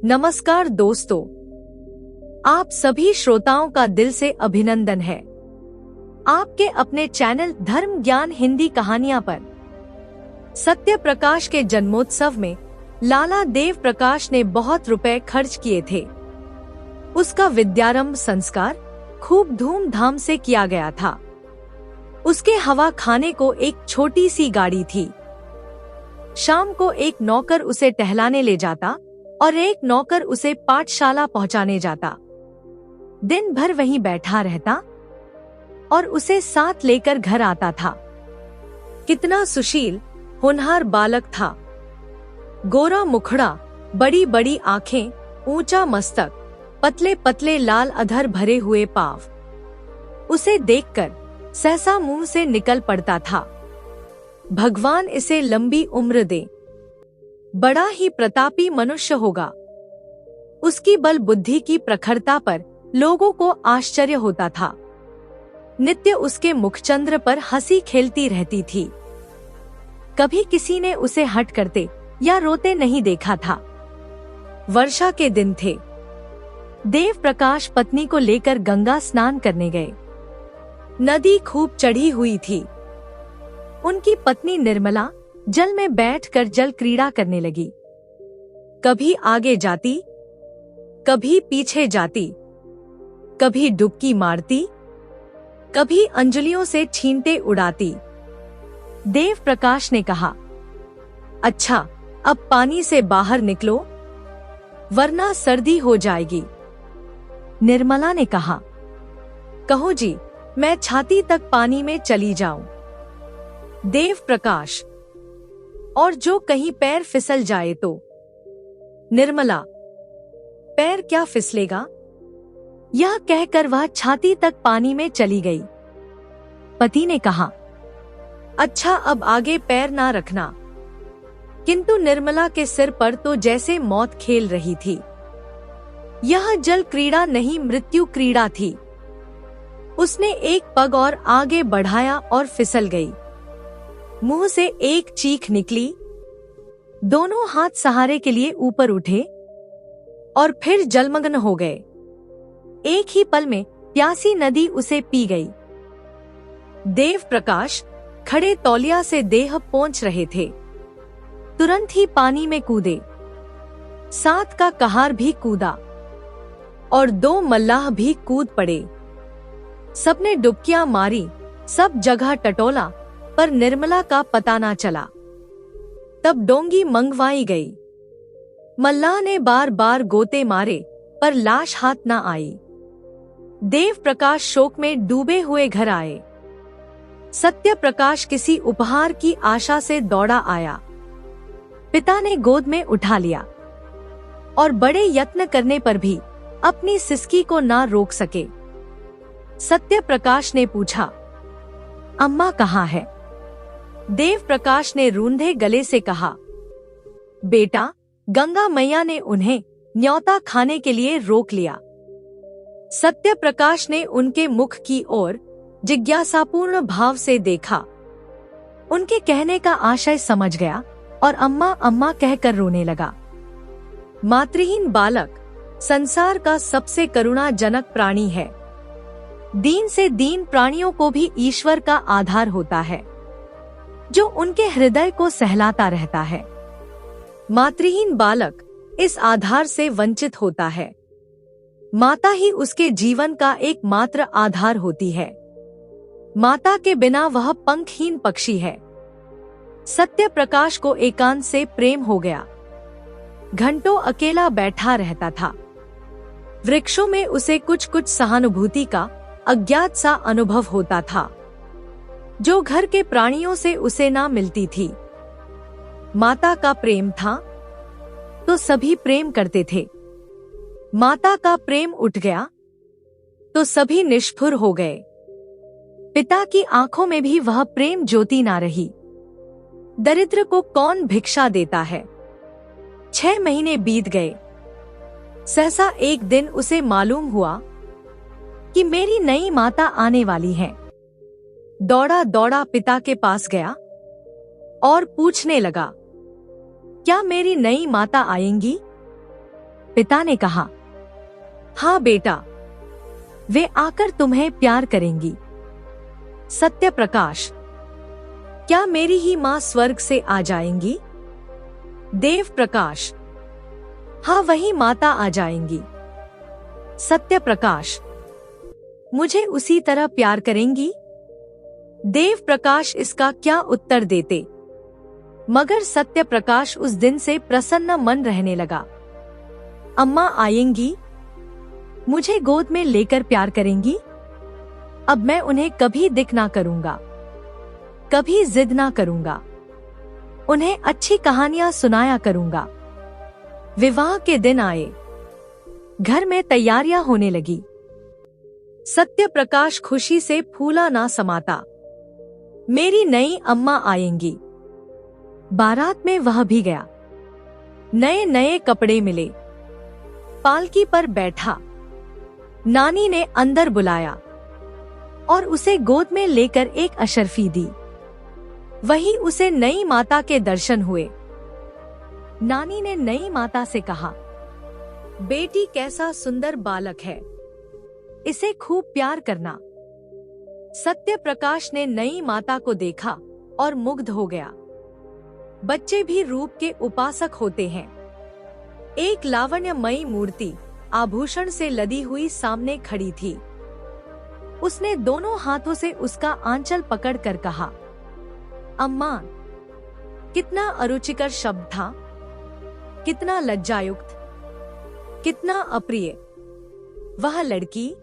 नमस्कार दोस्तों, आप सभी श्रोताओं का दिल से अभिनंदन है आपके अपने चैनल धर्म ज्ञान हिंदी कहानियां पर। सत्य प्रकाश के जन्मोत्सव में लाला देव प्रकाश ने बहुत रुपए खर्च किए थे। उसका विद्यारंभ संस्कार खूब धूमधाम से किया गया था। उसके हवा खाने को एक छोटी सी गाड़ी थी। शाम को एक नौकर उसे टहलाने ले जाता और एक नौकर उसे पाठशाला पहुंचाने जाता। दिन भर वहीं बैठा रहता और उसे साथ लेकर घर आता था। कितना सुशील होनहार बालक था। गोरा मुखड़ा, बड़ी बड़ी आंखें, ऊंचा मस्तक, पतले पतले लाल अधर भरे हुए पांव। उसे देखकर सहसा मुंह से निकल पड़ता था, भगवान इसे लंबी उम्र दे, बड़ा ही प्रतापी मनुष्य होगा। उसकी बल बुद्धि की प्रखरता पर लोगों को आश्चर्य होता था। नित्य उसके मुखचंद्र पर हंसी खेलती रहती थी। कभी किसी ने उसे हट करते या रोते नहीं देखा था। वर्षा के दिन थे। देव प्रकाश पत्नी को लेकर गंगा स्नान करने गए। नदी खूब चढ़ी हुई थी। उनकी पत्नी निर्मला जल में बैठकर जल क्रीड़ा करने लगी। कभी आगे जाती, कभी पीछे जाती, कभी डुबकी मारती, कभी अंजलियों से छींटे उड़ाती। देव प्रकाश ने कहा, अच्छा, अब पानी से बाहर निकलो, वरना सर्दी हो जाएगी। निर्मला ने कहा, कहो जी, मैं छाती तक पानी में चली जाऊं। देव प्रकाश, और जो कहीं पैर फिसल जाए तो? निर्मला, पैर क्या फिसलेगा? यह कहकर वह छाती तक पानी में चली गई। पति ने कहा, अच्छा, अब आगे पैर ना रखना। किंतु निर्मला के सिर पर तो जैसे मौत खेल रही थी। यह जल क्रीड़ा नहीं, मृत्यु क्रीड़ा थी। उसने एक पग और आगे बढ़ाया और फिसल गई। मुंह से एक चीख निकली। दोनों हाथ सहारे के लिए ऊपर उठे और फिर जलमग्न हो गए। एक ही पल में प्यासी नदी उसे पी गई। देव प्रकाश खड़े तौलिया से देह पोंछ रहे थे। तुरंत ही पानी में कूदे। साथ का कहार भी कूदा और दो मल्लाह भी कूद पड़े। सबने डुबकियां मारी, सब जगह टटोला, पर निर्मला का पता ना चला। तब डोंगी मंगवाई गई। मल्लाह ने बार बार गोते मारे, पर लाश हाथ ना आई। देव प्रकाश शोक में डूबे हुए घर आए। सत्य प्रकाश किसी उपहार की आशा से दौड़ा आया। पिता ने गोद में उठा लिया और बड़े यत्न करने पर भी अपनी सिसकी को ना रोक सके। सत्य प्रकाश ने पूछा, अम्मा कहाँ है? देव प्रकाश ने रूंधे गले से कहा, बेटा, गंगा मैया ने उन्हें न्योता खाने के लिए रोक लिया। सत्य प्रकाश ने उनके मुख की ओर जिज्ञासापूर्ण भाव से देखा। उनके कहने का आशय समझ गया और अम्मा अम्मा कहकर रोने लगा। मातृहीन बालक संसार का सबसे करुणाजनक प्राणी है। दीन से दीन प्राणियों को भी ईश्वर का आधार होता है, जो उनके हृदय को सहलाता रहता है। मातृहीन बालक इस आधार से वंचित होता है। माता ही उसके जीवन का एकमात्र आधार होती है। माता के बिना वह पंखहीन पक्षी है। सत्य प्रकाश को एकांत से प्रेम हो गया। घंटों अकेला बैठा रहता था। वृक्षों में उसे कुछ कुछ सहानुभूति का अज्ञात सा अनुभव होता था, जो घर के प्राणियों से उसे ना मिलती थी। माता का प्रेम था तो सभी प्रेम करते थे। माता का प्रेम उठ गया तो सभी निष्ठुर हो गए। पिता की आंखों में भी वह प्रेम ज्योति ना रही। दरिद्र को कौन भिक्षा देता है? 6 महीने बीत गए। सहसा एक दिन उसे मालूम हुआ कि मेरी नई माता आने वाली है। दौड़ा दौड़ा पिता के पास गया और पूछने लगा, क्या मेरी नई माता आएंगी? पिता ने कहा, हाँ बेटा, वे आकर तुम्हें प्यार करेंगी। सत्य प्रकाश, क्या मेरी ही माँ स्वर्ग से आ जाएंगी? देव प्रकाश, हाँ वही माता आ जाएंगी। सत्य प्रकाश, मुझे उसी तरह प्यार करेंगी? देव प्रकाश इसका क्या उत्तर देते, मगर सत्य प्रकाश उस दिन से प्रसन्न मन रहने लगा। अम्मा आएंगी, मुझे गोद में लेकर प्यार करेंगी। अब मैं उन्हें कभी दिख ना करूंगा, कभी जिद ना करूंगा, उन्हें अच्छी कहानियां सुनाया करूंगा। विवाह के दिन आए, घर में तैयारियां होने लगी। सत्य प्रकाश खुशी से फूला ना समाता। मेरी नई अम्मा आएंगी। बारात में वह भी गया। नए नए कपड़े मिले। पालकी पर बैठा। नानी ने अंदर बुलाया और उसे गोद में लेकर एक अशर्फी दी। वही उसे नई माता के दर्शन हुए। नानी ने नई माता से कहा, बेटी कैसा सुंदर बालक है, इसे खूब प्यार करना। सत्य प्रकाश ने नई माता को देखा और मुग्ध हो गया। बच्चे भी रूप के उपासक होते हैं। एक लावण्यमयी मूर्ति आभूषण से लदी हुई सामने खड़ी थी। उसने दोनों हाथों से उसका आंचल पकड़कर कहा, अम्मा, कितना अरुचिकर शब्द था, कितना लज्जायुक्त, कितना अप्रिय। वह लड़की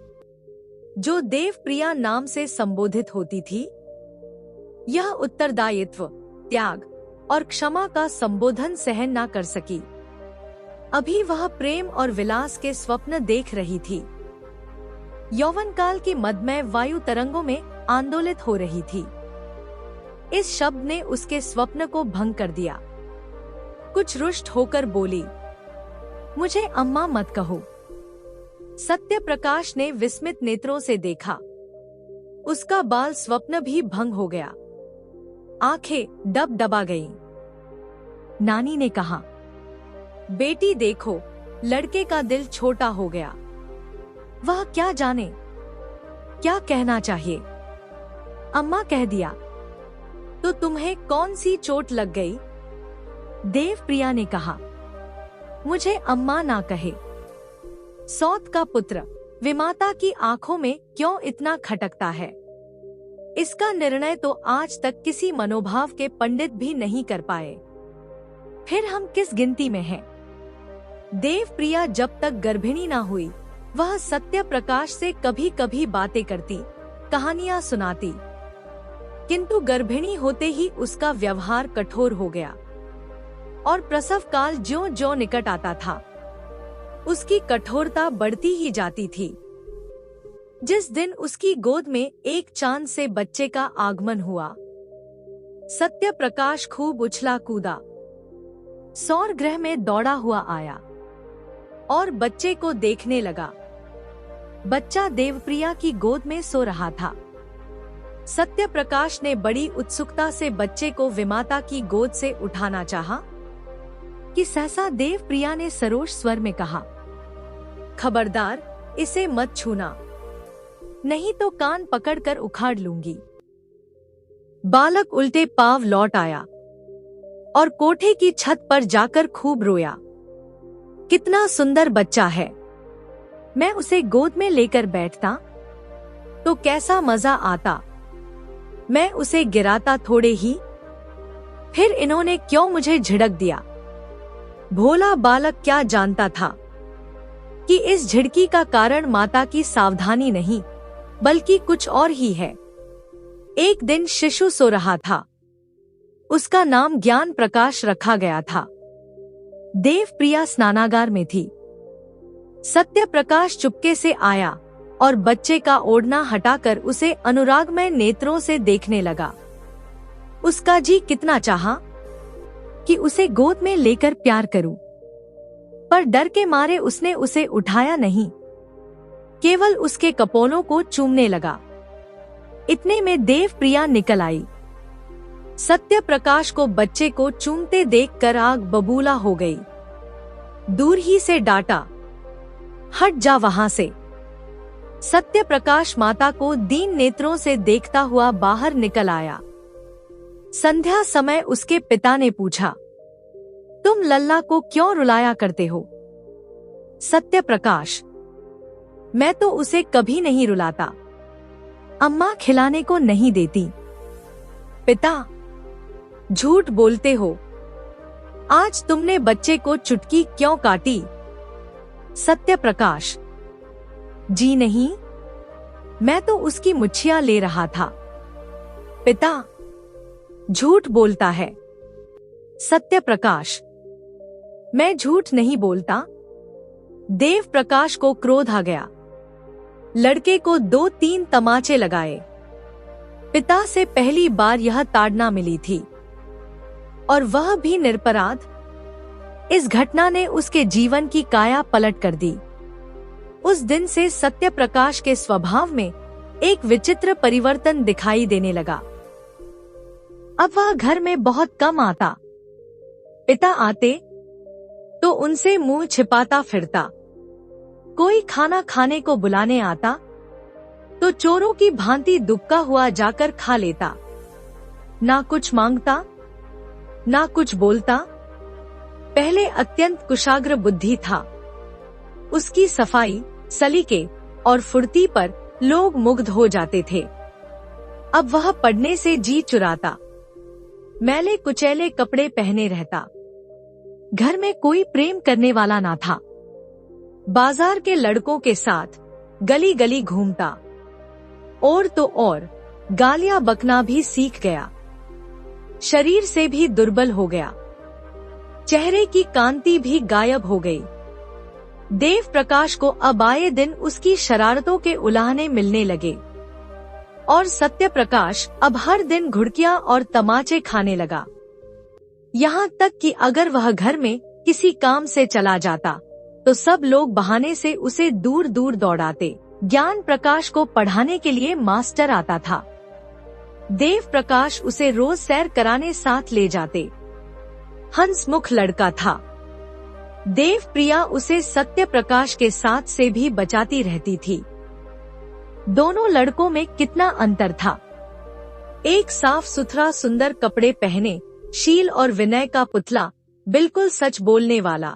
जो देवप्रिया नाम से संबोधित होती थी, यह उत्तरदायित्व, त्याग और क्षमा का संबोधन सहन ना कर सकी। अभी वह प्रेम और विलास के स्वप्न देख रही थी। यौवन काल की मदमय वायु तरंगों में आंदोलित हो रही थी। इस शब्द ने उसके स्वप्न को भंग कर दिया। कुछ रुष्ट होकर बोली, मुझे अम्मा मत कहो। सत्य प्रकाश ने विस्मित नेत्रों से देखा। उसका बाल स्वप्न भी भंग हो गया। आंखें डबडबा गईं। नानी ने कहा, बेटी देखो, लड़के का दिल छोटा हो गया। वह क्या जाने क्या कहना चाहिए। अम्मा कह दिया तो तुम्हें कौन सी चोट लग गई? देवप्रिया ने कहा, मुझे अम्मा ना कहे। सौत का पुत्र विमाता की आंखों में क्यों इतना खटकता है? इसका निर्णय तो आज तक किसी मनोभाव के पंडित भी नहीं कर पाए। फिर हम किस गिनती में हैं? देवप्रिया जब तक गर्भिणी ना हुई, वह सत्य प्रकाश से कभी कभी बातें करती, कहानियां सुनाती, किंतु गर्भिणी होते ही उसका व्यवहार कठोर हो गया और प्रसव काल ज्यों-ज्यों निकट आता था, उसकी कठोरता बढ़ती ही जाती थी। जिस दिन उसकी गोद में एक चांद से बच्चे का आगमन हुआ, सत्य प्रकाश खूब उछला कूदा, सौर ग्रह में दौड़ा हुआ आया और बच्चे को देखने लगा। बच्चा देवप्रिया की गोद में सो रहा था। सत्य प्रकाश ने बड़ी उत्सुकता से बच्चे को विमाता की गोद से उठाना चाहा कि सहसा देवप्रिया ने सरोष स्वर में कहा, खबरदार, इसे मत छूना, नहीं तो कान पकड़कर उखाड़ लूंगी। बालक उल्टे पांव लौट आया और कोठे की छत पर जाकर खूब रोया। कितना सुंदर बच्चा है, मैं उसे गोद में लेकर बैठता तो कैसा मजा आता। मैं उसे गिराता थोड़े ही, फिर इन्होंने क्यों मुझे झिड़क दिया। भोला बालक क्या जानता था कि इस झिड़की का कारण माता की सावधानी नहीं, बल्कि कुछ और ही है। एक दिन शिशु सो रहा था। उसका नाम ज्ञान प्रकाश रखा गया था। देवप्रिया स्नानागार में थी। सत्य प्रकाश चुपके से आया और बच्चे का ओढ़ना हटाकर उसे अनुरागमय नेत्रों से देखने लगा। उसका जी कितना चाहा कि उसे गोद में लेकर प्यार करूं, पर डर के मारे उसने उसे उठाया नहीं, केवल उसके कपोलों को चूमने लगा। इतने में देवप्रिया निकल आई। सत्य प्रकाश को बच्चे को चूमते देखकर आग बबूला हो गई। दूर ही से डांटा, हट जा वहां से। सत्य प्रकाश माता को दीन नेत्रों से देखता हुआ बाहर निकल आया। संध्या समय उसके पिता ने पूछा, तुम लल्ला को क्यों रुलाया करते हो? सत्य प्रकाश, मैं तो उसे कभी नहीं रुलाता, अम्मा खिलाने को नहीं देती। पिता, झूठ बोलते हो, आज तुमने बच्चे को चुटकी क्यों काटी? सत्य प्रकाश, जी नहीं, मैं तो उसकी मुच्छियां ले रहा था। पिता, झूठ बोलता है। सत्य प्रकाश, मैं झूठ नहीं बोलता। देव प्रकाश को क्रोध आ गया, लड़के को 2-3 तमाचे लगाए। पिता से पहली बार यह ताड़ना मिली थी, और वह भी निरपराध। इस घटना ने उसके जीवन की काया पलट कर दी। उस दिन से सत्य प्रकाश के स्वभाव में एक विचित्र परिवर्तन दिखाई देने लगा। अब वह घर में बहुत कम आता। पिता आते तो उनसे मुंह छिपाता फिरता। कोई खाना खाने को बुलाने आता तो चोरों की भांति दुबका हुआ जाकर खा लेता। ना कुछ मांगता, ना कुछ बोलता। पहले अत्यंत कुशाग्र बुद्धि था। उसकी सफाई, सलीके और फुर्ती पर लोग मुग्ध हो जाते थे। अब वह पढ़ने से जी चुराता, मैले कुचैले कपड़े पहने रहता। घर में कोई प्रेम करने वाला ना था। बाजार के लड़कों के साथ गली गली घूमता। और तो और गालियां बकना भी सीख गया। शरीर से भी दुर्बल हो गया। चेहरे की कांति भी गायब हो गई। देव प्रकाश को अब आए दिन उसकी शरारतों के उलाहने मिलने लगे, और सत्य प्रकाश अब हर दिन घुड़कियां और तमाचे खाने लगा। यहाँ तक कि अगर वह घर में किसी काम से चला जाता तो सब लोग बहाने से उसे दूर दूर दौड़ाते। ज्ञान प्रकाश को पढ़ाने के लिए मास्टर आता था। देव प्रकाश उसे रोज सैर कराने साथ ले जाते। हंसमुख लड़का था। देव प्रिया उसे सत्य प्रकाश के साथ से भी बचाती रहती थी। दोनों लड़कों में कितना अंतर था। एक साफ सुथरा सुंदर कपड़े पहने, शील और विनय का पुतला, बिल्कुल सच बोलने वाला।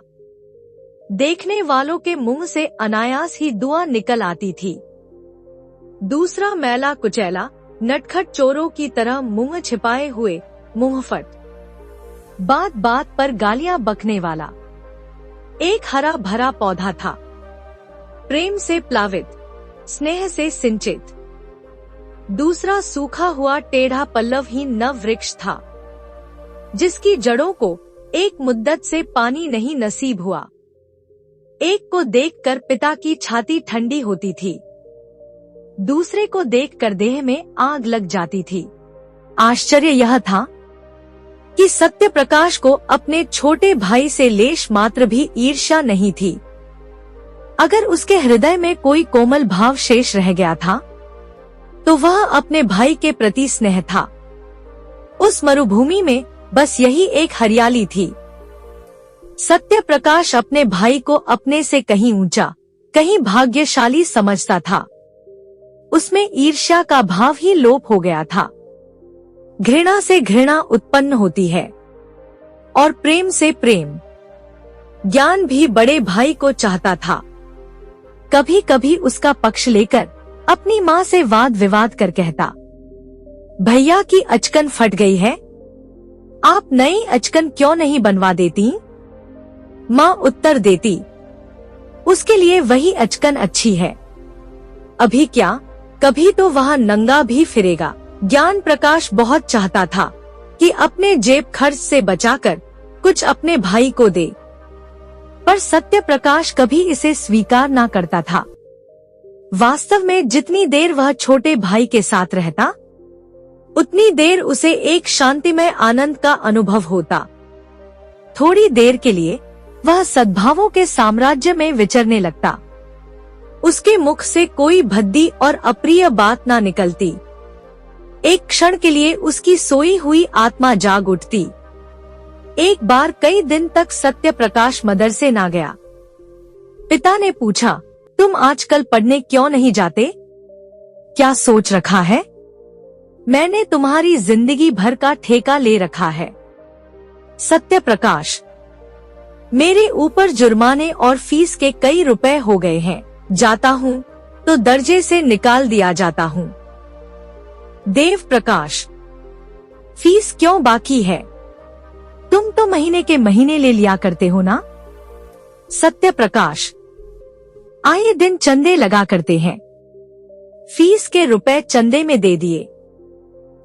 देखने वालों के मुंह से अनायास ही दुआ निकल आती थी। दूसरा मैला कुचैला, नटखट चोरों की तरह मुंह छिपाए हुए, मुंहफट, बात बात पर गालियां बकने वाला। एक हरा भरा पौधा था, प्रेम से प्लावित, स्नेह से सिंचित। दूसरा सूखा हुआ टेढ़ा पल्लवहीन नव वृक्ष था, जिसकी जड़ों को एक मुद्दत से पानी नहीं नसीब हुआ। एक को देखकर पिता की छाती ठंडी होती थी, दूसरे को देखकर देह में आग लग जाती थी। आश्चर्य यह था कि सत्य प्रकाश को अपने छोटे भाई से लेश मात्र भी ईर्ष्या नहीं थी। अगर उसके हृदय में कोई कोमल भाव शेष रह गया था तो वह अपने भाई के प्रति स्नेह था। उस मरुभूमि में बस यही एक हरियाली थी। सत्य प्रकाश अपने भाई को अपने से कहीं ऊंचा, कहीं भाग्यशाली समझता था। उसमें ईर्ष्या का भाव ही लोप हो गया था। घृणा से घृणा उत्पन्न होती है, और प्रेम से प्रेम। ज्ञान भी बड़े भाई को चाहता था। कभी कभी उसका पक्ष लेकर अपनी माँ से वाद विवाद कर कहता, भैया की अचकन फट गई है, आप नई अचकन क्यों नहीं बनवा देती? माँ उत्तर देती, उसके लिए वही अचकन अच्छी है। अभी क्या, कभी तो वह नंगा भी फिरेगा। ज्ञान प्रकाश बहुत चाहता था कि अपने जेब खर्च से बचाकर कुछ अपने भाई को दे, पर सत्य प्रकाश कभी इसे स्वीकार ना करता था। वास्तव में जितनी देर वह छोटे भाई के साथ रहता, उतनी देर उसे एक शांतिमय आनंद का अनुभव होता। थोड़ी देर के लिए वह सद्भावों के साम्राज्य में विचरने लगता। उसके मुख से कोई भद्दी और अप्रिय बात ना निकलती। एक क्षण के लिए उसकी सोई हुई आत्मा जाग उठती। एक बार कई दिन तक सत्य प्रकाश मदरसे ना गया। पिता ने पूछा, तुम आजकल पढ़ने क्यों नहीं जाते? क्या सोच रखा है? मैंने तुम्हारी जिंदगी भर का ठेका ले रखा है। सत्य प्रकाश, मेरे ऊपर जुर्माने और फीस के कई रुपए हो गए हैं। जाता हूँ तो दर्जे से निकाल दिया जाता हूँ। देव प्रकाश, फीस क्यों बाकी है? तुम तो महीने के महीने ले लिया करते हो ना। सत्य प्रकाश, आए दिन चंदे लगा करते हैं, फीस के रुपए चंदे में दे दिए।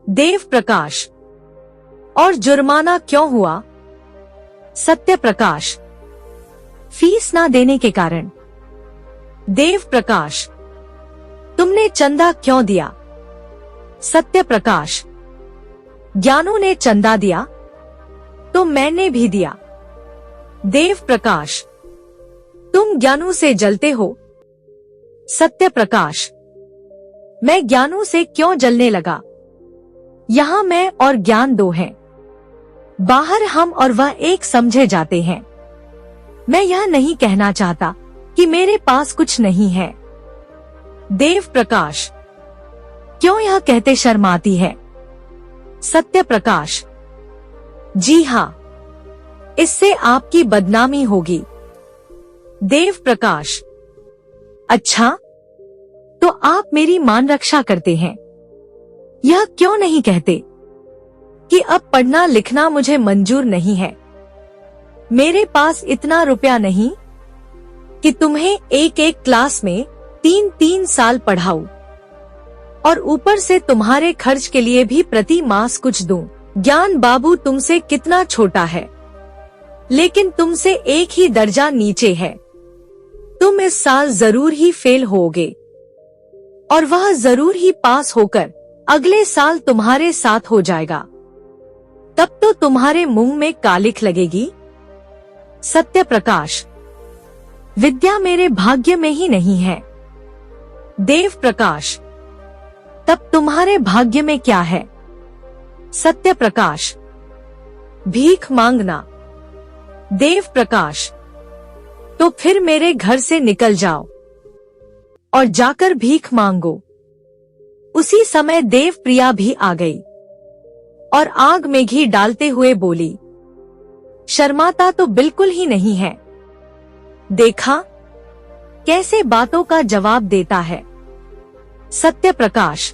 देव प्रकाश, और जुर्माना क्यों हुआ? सत्य प्रकाश, फीस ना देने के कारण। देव प्रकाश, तुमने चंदा क्यों दिया? सत्य प्रकाश, ज्ञानू ने चंदा दिया तो मैंने भी दिया। देव प्रकाश, तुम ज्ञानू से जलते हो। सत्य प्रकाश, मैं ज्ञानू से क्यों जलने लगा? यहाँ मैं और ज्ञान दो हैं, बाहर हम और वह एक समझे जाते हैं। मैं यह नहीं कहना चाहता कि मेरे पास कुछ नहीं है। देव प्रकाश, क्यों यह कहते शर्म आती है? सत्य प्रकाश, जी हाँ, इससे आपकी बदनामी होगी। देव प्रकाश, अच्छा, तो आप मेरी मान रक्षा करते हैं। यह क्यों नहीं कहते कि अब पढ़ना लिखना मुझे मंजूर नहीं है, मेरे पास इतना रुपया नहीं कि तुम्हें एक एक क्लास में 3-3 साल पढ़ाऊं और ऊपर से तुम्हारे खर्च के लिए भी प्रति मास कुछ दूं। ज्ञान बाबू तुमसे कितना छोटा है, लेकिन तुमसे एक ही दर्जा नीचे है। तुम इस साल जरूर ही फेल होगे और वह जरूर ही पास होकर अगले साल तुम्हारे साथ हो जाएगा। तब तो तुम्हारे मुंह में कालिख लगेगी। सत्य प्रकाश, विद्या मेरे भाग्य में ही नहीं है। देव प्रकाश, तब तुम्हारे भाग्य में क्या है? सत्य प्रकाश, भीख मांगना। देव प्रकाश, तो फिर मेरे घर से निकल जाओ और जाकर भीख मांगो। उसी समय देव प्रिया भी आ गई और आग में घी डालते हुए बोली, शर्माता तो बिल्कुल ही नहीं है। देखा कैसे बातों का जवाब देता है। सत्य प्रकाश,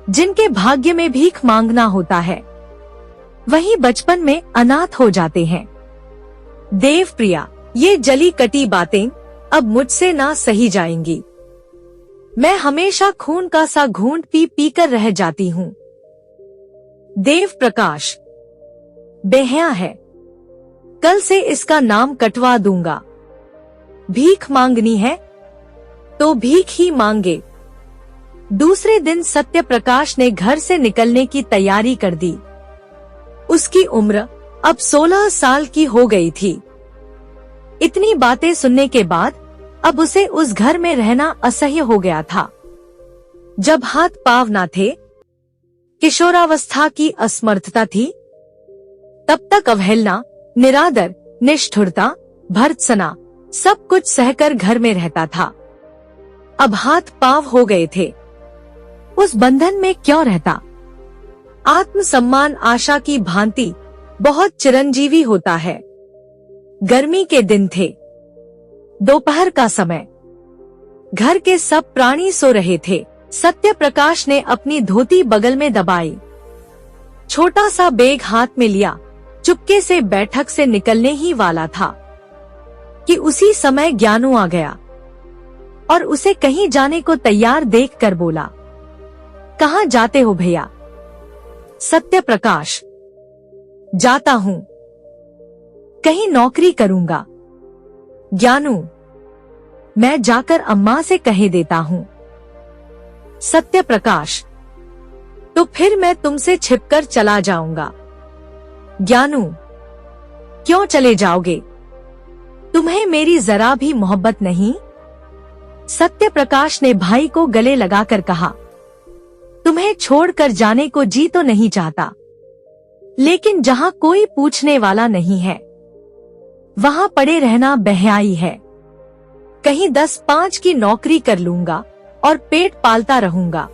जिनके भाग्य में भीख मांगना होता है वही बचपन में अनाथ हो जाते हैं। देव प्रिया, ये जली कटी बातें अब मुझसे ना सही जाएंगी। मैं हमेशा खून का सा घूंट पी पी कर रह जाती हूँ। देव प्रकाश, बेहया है, कल से इसका नाम कटवा दूंगा। भीख मांगनी है तो भीख ही मांगे। दूसरे दिन सत्य प्रकाश ने घर से निकलने की तैयारी कर दी। उसकी उम्र अब 16 साल की हो गई थी। इतनी बातें सुनने के बाद अब उसे उस घर में रहना असह्य हो गया था। जब हाथ पांव ना थे, किशोरावस्था की असमर्थता थी, तब तक अवहेलना, निरादर, निष्ठुरता, भर्त्सना सब कुछ सहकर घर में रहता था। अब हाथ पांव हो गए थे, उस बंधन में क्यों रहता? आत्मसम्मान आशा की भांति बहुत चिरंजीवी होता है। गर्मी के दिन थे, दोपहर का समय, घर के सब प्राणी सो रहे थे। सत्य प्रकाश ने अपनी धोती बगल में दबाई, छोटा सा बैग हाथ में लिया, चुपके से बैठक से निकलने ही वाला था कि उसी समय ज्ञानू आ गया और उसे कहीं जाने को तैयार देखकर बोला, कहाँ जाते हो भैया? सत्य प्रकाश, जाता हूँ, कहीं नौकरी करूंगा। ज्ञानू, मैं जाकर अम्मा से कह देता हूँ। सत्य प्रकाश, तो फिर मैं तुमसे छिपकर चला जाऊंगा। ज्ञानू, क्यों चले जाओगे? तुम्हें मेरी जरा भी मोहब्बत नहीं? सत्य प्रकाश ने भाई को गले लगाकर कहा, तुम्हें छोड़कर जाने को जी तो नहीं चाहता, लेकिन जहाँ कोई पूछने वाला नहीं है वहाँ पड़े रहना बेहयाई है। कहीं 10-5 की नौकरी कर लूंगा और पेट पालता रहूंगा,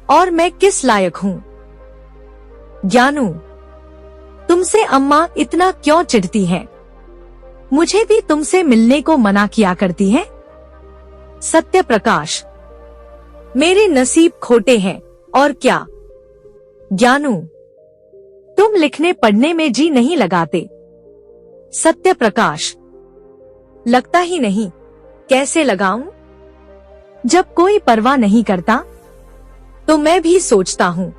और मैं किस लायक हूँ? ज्ञानू, तुमसे अम्मा इतना क्यों चिढ़ती हैं? मुझे भी तुमसे मिलने को मना किया करती हैं। सत्य प्रकाश, मेरे नसीब खोटे हैं और क्या। ज्ञानू, तुम लिखने पढ़ने में जी नहीं लगाते। सत्य प्रकाश, लगता ही नहीं, कैसे लगाऊं? जब कोई परवाह नहीं करता तो मैं भी सोचता हूँ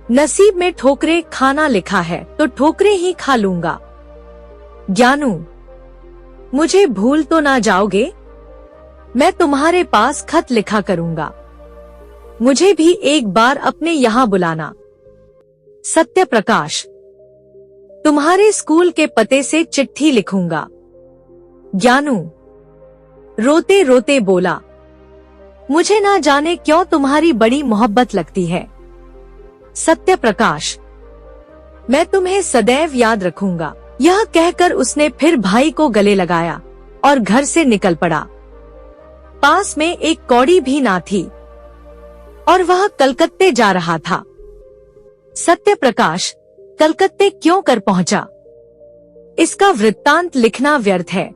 नसीब में ठोकरे खाना लिखा है तो ठोकरे ही खा लूंगा। ज्ञानू, मुझे भूल तो ना जाओगे? मैं तुम्हारे पास खत लिखा करूंगा, मुझे भी एक बार अपने यहाँ बुलाना। सत्य प्रकाश, तुम्हारे स्कूल के पते से चिट्ठी लिखूंगा। ज्ञानू रोते रोते बोला, मुझे ना जाने क्यों तुम्हारी बड़ी मोहब्बत लगती है। सत्य प्रकाश, मैं तुम्हें सदैव याद रखूंगा। यह कहकर उसने फिर भाई को गले लगाया और घर से निकल पड़ा। पास में एक कौड़ी भी ना थी और वह कलकत्ते जा रहा था। सत्य प्रकाश कलकत्ते क्यों कर पहुंचा, इसका वृत्तांत लिखना व्यर्थ है।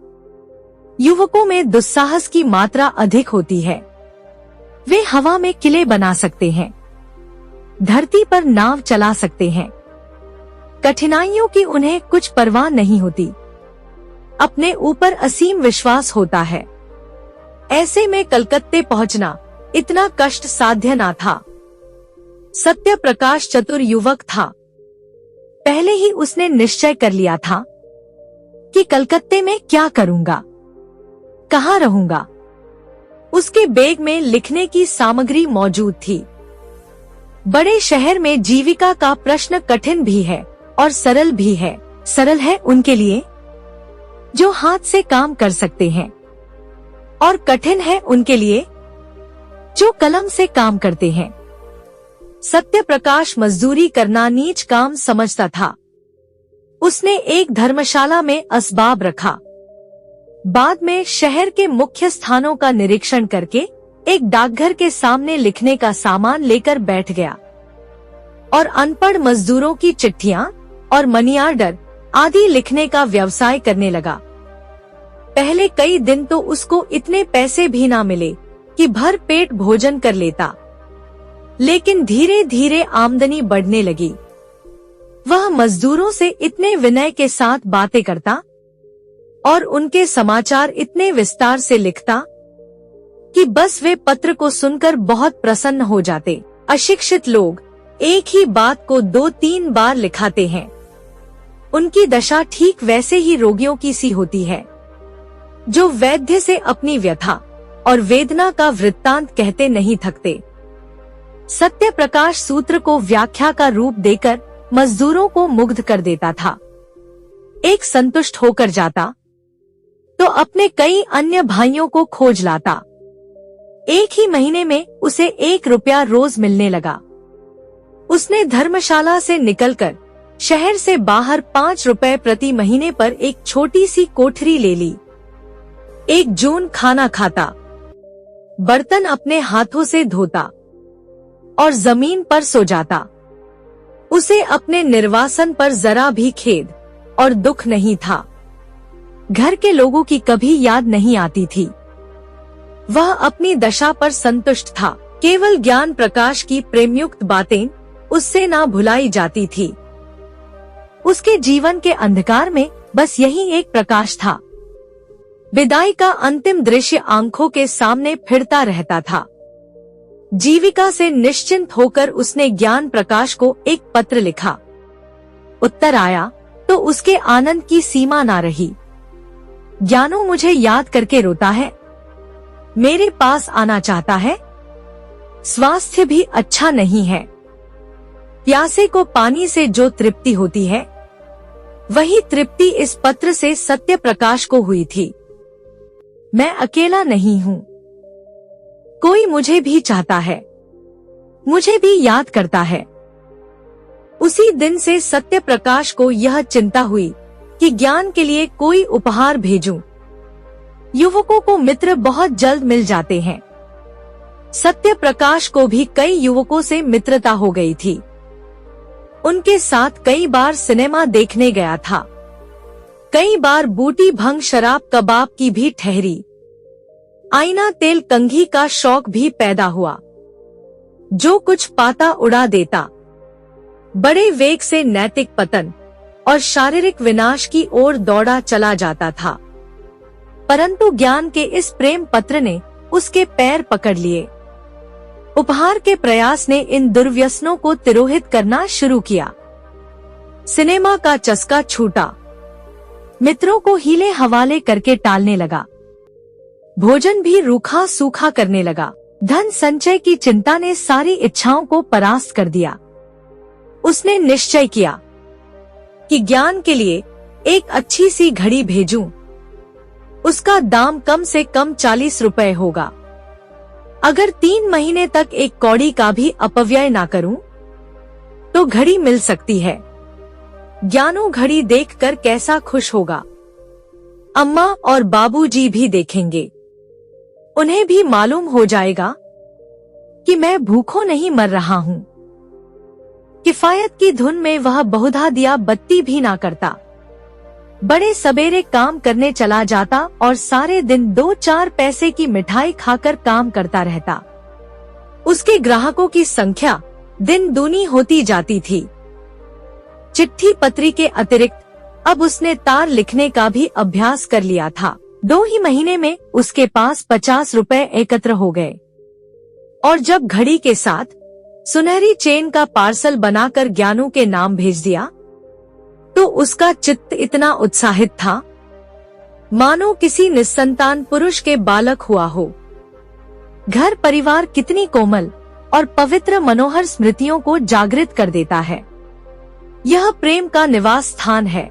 युवकों में दुस्साहस की मात्रा अधिक होती है। वे हवा में किले बना सकते हैं, धरती पर नाव चला सकते हैं। कठिनाइयों की उन्हें कुछ परवाह नहीं होती, अपने ऊपर असीम विश्वास होता है। ऐसे में कलकत्ते पहुंचना इतना कष्ट साध्य ना था। सत्य प्रकाश चतुर युवक था। पहले ही उसने निश्चय कर लिया था कि कलकत्ते में क्या करूंगा, कहाँ रहूंगा। उसके बैग में लिखने की सामग्री मौजूद थी। बड़े शहर में जीविका का प्रश्न कठिन भी है और सरल भी है। सरल है उनके लिए जो हाथ से काम कर सकते हैं, और कठिन है उनके लिए जो कलम से काम करते हैं। सत्य प्रकाश मजदूरी करना नीच काम समझता था। उसने एक धर्मशाला में असबाब रखा। बाद में शहर के मुख्य स्थानों का निरीक्षण करके एक डाकघर के सामने लिखने का सामान लेकर बैठ गया और अनपढ़ मजदूरों की चिट्ठियां और मनी ऑर्डर आदि लिखने का व्यवसाय करने लगा। पहले कई दिन तो उसको इतने पैसे भी ना मिले कि भर पेट भोजन कर लेता, लेकिन धीरे धीरे आमदनी बढ़ने लगी। वह मजदूरों से इतने विनय के साथ बातें करता और उनके समाचार इतने विस्तार से लिखता कि बस वे पत्र को सुनकर बहुत प्रसन्न हो जाते। अशिक्षित लोग एक ही बात को 2-3 बार लिखाते हैं। उनकी दशा ठीक वैसे ही रोगियों की सी होती है जो वैद्य से अपनी व्यथा और वेदना का वृत्तांत कहते नहीं थकते। सत्य प्रकाश सूत्र को व्याख्या का रूप देकर मजदूरों को मुग्ध कर देता था। एक संतुष्ट होकर जाता तो अपने कई अन्य भाइयों को खोज लाता। एक ही महीने में उसे 1 रुपया रोज मिलने लगा। उसने धर्मशाला से निकलकर शहर से बाहर 5 रुपए प्रति महीने पर एक छोटी सी कोठरी ले ली। 1 जून खाना खाता, बर्तन अपने हाथों से धोता और जमीन पर सो जाता। उसे अपने निर्वासन पर जरा भी खेद और दुख नहीं था। घर के लोगों की कभी याद नहीं आती थी। वह अपनी दशा पर संतुष्ट था। केवल ज्ञान प्रकाश की प्रेमयुक्त बातें उससे ना भुलाई जाती थी। उसके जीवन के अंधकार में बस यही एक प्रकाश था। विदाई का अंतिम दृश्य आंखों के सामने फिरता रहता था। जीविका से निश्चिंत होकर उसने ज्ञान प्रकाश को एक पत्र लिखा। उत्तर आया तो उसके आनंद की सीमा ना रही। ज्ञानू मुझे याद करके रोता है, मेरे पास आना चाहता है, स्वास्थ्य भी अच्छा नहीं है। प्यासे को पानी से जो तृप्ति होती है वही तृप्ति इस पत्र से सत्य प्रकाश को हुई थी। मैं अकेला नहीं हूँ, कोई मुझे भी चाहता है, मुझे भी याद करता है। उसी दिन से सत्य प्रकाश को यह चिंता हुई कि ज्ञान के लिए कोई उपहार भेजूं। युवकों को मित्र बहुत जल्द मिल जाते हैं। सत्य प्रकाश को भी कई युवकों से मित्रता हो गई थी। उनके साथ कई बार सिनेमा देखने गया था। कई बार बूटी भंग शराब कबाब की भी ठहरी। आईना तेल कंघी का शौक भी पैदा हुआ। जो कुछ पाता उड़ा देता। बड़े वेग से नैतिक पतन और शारीरिक विनाश की ओर दौड़ा चला जाता था। परंतु ज्ञान के इस प्रेम पत्र ने उसके पैर पकड़ लिए। उपहार के प्रयास ने इन दुर्व्यसनों को तिरोहित करना शुरू किया। सिनेमा का चस्का छूटा। मित्रों को हीले हवाले करके टालने लगा। भोजन भी रूखा सूखा करने लगा। धन संचय की चिंता ने सारी इच्छाओं को परास्त कर दिया। उसने निश्चय किया कि ज्ञान के लिए एक अच्छी सी घड़ी भेजूं। उसका दाम कम से कम 40 रुपए होगा। अगर 3 महीने तक एक कौड़ी का भी अपव्यय ना करूं, तो घड़ी मिल सकती है। ज्ञानू घड़ी देखकर कैसा खुश होगा। अम्मा और बाबूजी भी देखेंगे। उन्हें भी मालूम हो जाएगा कि मैं भूखों नहीं मर रहा हूं। किफायत की धुन में वह बहुधा दिया बत्ती भी ना करता। बड़े सवेरे काम करने चला जाता और सारे दिन 2-4 पैसे की मिठाई खाकर काम करता रहता। उसके ग्राहकों की संख्या दिन दूनी होती जाती थी। चिट्ठी पत्री के अतिरिक्त अब उसने तार लिखने का भी अभ्यास कर लिया था। 2 ही महीने में उसके पास 50 रुपए एकत्र हो गए। और जब घड़ी के साथ सुनहरी चेन का पार्सल बनाकर ज्ञानू के नाम भेज दिया, तो उसका चित्त इतना उत्साहित था मानो किसी निस्संतान पुरुष के बालक हुआ हो। घर परिवार कितनी कोमल और पवित्र मनोहर स्मृतियों को जागृत कर देता है। यह प्रेम का निवास स्थान है।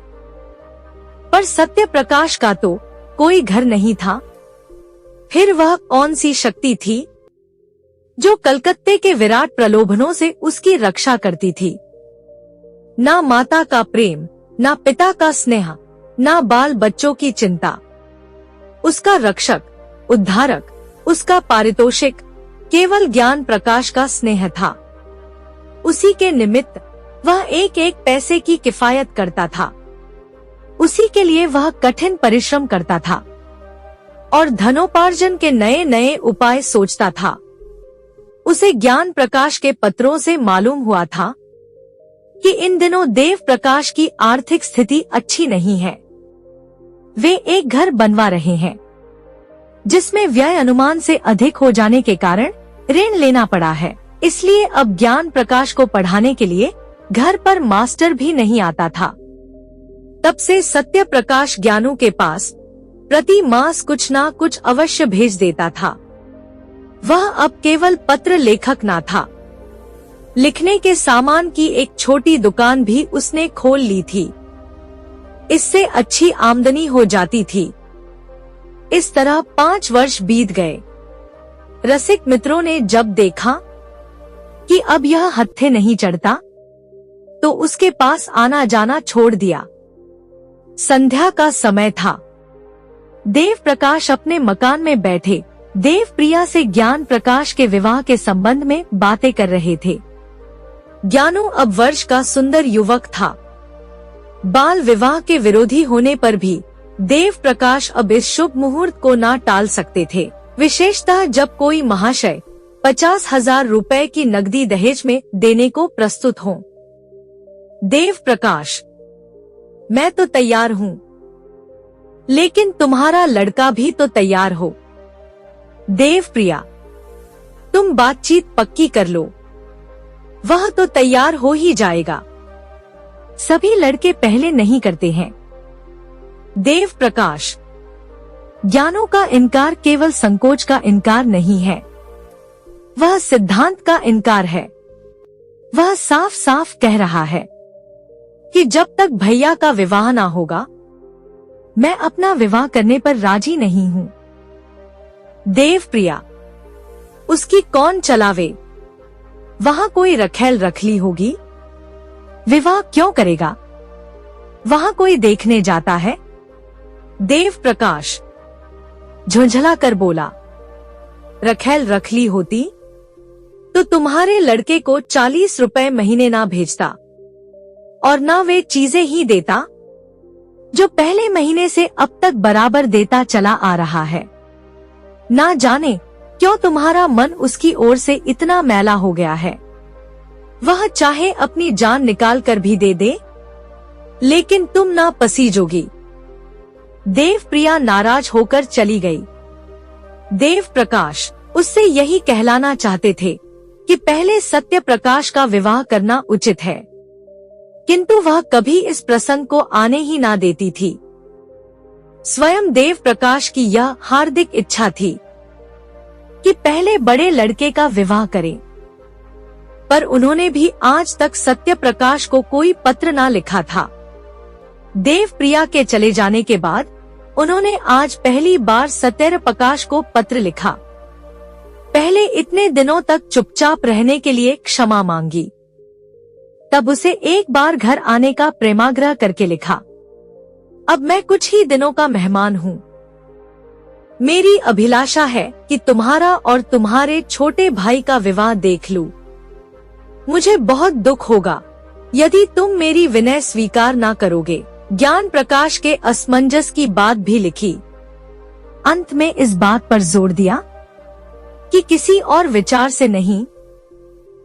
पर सत्य प्रकाश का तो कोई घर नहीं था। फिर वह कौन सी शक्ति थी जो कलकत्ते के विराट प्रलोभनों से उसकी रक्षा करती थी। ना माता का प्रेम, ना पिता का स्नेह, ना बाल बच्चों की चिंता। उसका रक्षक, उद्धारक, उसका पारितोषिक केवल ज्ञान प्रकाश का स्नेह था। उसी के निमित्त वह एक एक पैसे की किफायत करता था। उसी के लिए वह कठिन परिश्रम करता था और धनोपार्जन के नए नए उपाय सोचता था। उसे ज्ञान प्रकाश के पत्रों से मालूम हुआ था कि इन दिनों देव प्रकाश की आर्थिक स्थिति अच्छी नहीं है। वे एक घर बनवा रहे हैं जिसमें व्यय अनुमान से अधिक हो जाने के कारण ऋण लेना पड़ा है। इसलिए अब ज्ञान प्रकाश को पढ़ाने के लिए घर पर मास्टर भी नहीं आता था। तब से सत्य प्रकाश ज्ञानू के पास प्रति मास कुछ ना कुछ अवश्य भेज देता था। वह अब केवल पत्र लेखक ना था, लिखने के सामान की एक छोटी दुकान भी उसने खोल ली थी। इससे अच्छी आमदनी हो जाती थी। इस तरह 5 वर्ष बीत गए। रसिक मित्रों ने जब देखा कि अब यह हत्थे नहीं चढ़ता, तो उसके पास आना जाना छोड़ दिया। संध्या का समय था। देव प्रकाश अपने मकान में बैठे देव प्रिया से ज्ञान प्रकाश के विवाह के संबंध में बातें कर रहे थे। ज्ञानू अब वर्ष का सुंदर युवक था। बाल विवाह के विरोधी होने पर भी देव प्रकाश अब इस शुभ मुहूर्त को ना टाल सकते थे। विशेषतः जब कोई महाशय 50,000 रुपए की नकदी दहेज में देने को प्रस्तुत हो। देव प्रकाश, मैं तो तैयार हूँ, लेकिन तुम्हारा लड़का भी तो तैयार हो। देव प्रिया, तुम बातचीत पक्की कर लो, वह तो तैयार हो ही जाएगा। सभी लड़के पहले नहीं करते हैं। देव प्रकाश, ज्ञानों का इनकार केवल संकोच का इनकार नहीं है, वह सिद्धांत का इनकार है। वह साफ साफ कह रहा है कि जब तक भैया का विवाह ना होगा, मैं अपना विवाह करने पर राजी नहीं हूँ। देव प्रिया, उसकी कौन चलावे? वहाँ कोई रखेल रखली होगी, विवाह क्यों करेगा? वहां कोई देखने जाता है? देव प्रकाश झुंझला कर बोला, रखेल रख ली होती तो तुम्हारे लड़के को 40 रुपए महीने ना भेजता और ना वे चीजें ही देता जो पहले महीने से अब तक बराबर देता चला आ रहा है। ना जाने क्यों तुम्हारा मन उसकी ओर से इतना मैला हो गया है। वह चाहे अपनी जान निकाल कर भी दे दे, लेकिन तुम ना पसीजोगी। देवप्रिया नाराज होकर चली गई। देव प्रकाश उससे यही कहलाना चाहते थे कि पहले सत्य प्रकाश का विवाह करना उचित है, किंतु वह कभी इस प्रसंग को आने ही ना देती थी। स्वयं देव प्रकाश की यह हार्दिक इच्छा थी कि पहले बड़े लड़के का विवाह करें, पर उन्होंने भी आज तक सत्य प्रकाश को कोई पत्र ना लिखा था। देवप्रिया के चले जाने के बाद उन्होंने आज पहली बार सत्य प्रकाश को पत्र लिखा। पहले इतने दिनों तक चुपचाप रहने के लिए क्षमा मांगी, तब उसे एक बार घर आने का प्रेमाग्रह करके लिखा, अब मैं कुछ ही दिनों का मेहमान हूँ। मेरी अभिलाषा है कि तुम्हारा और तुम्हारे छोटे भाई का विवाह देख लूं। मुझे बहुत दुख होगा यदि तुम मेरी विनय स्वीकार ना करोगे। ज्ञान प्रकाश के असमंजस की बात भी लिखी। अंत में इस बात पर जोर दिया कि किसी और विचार से नहीं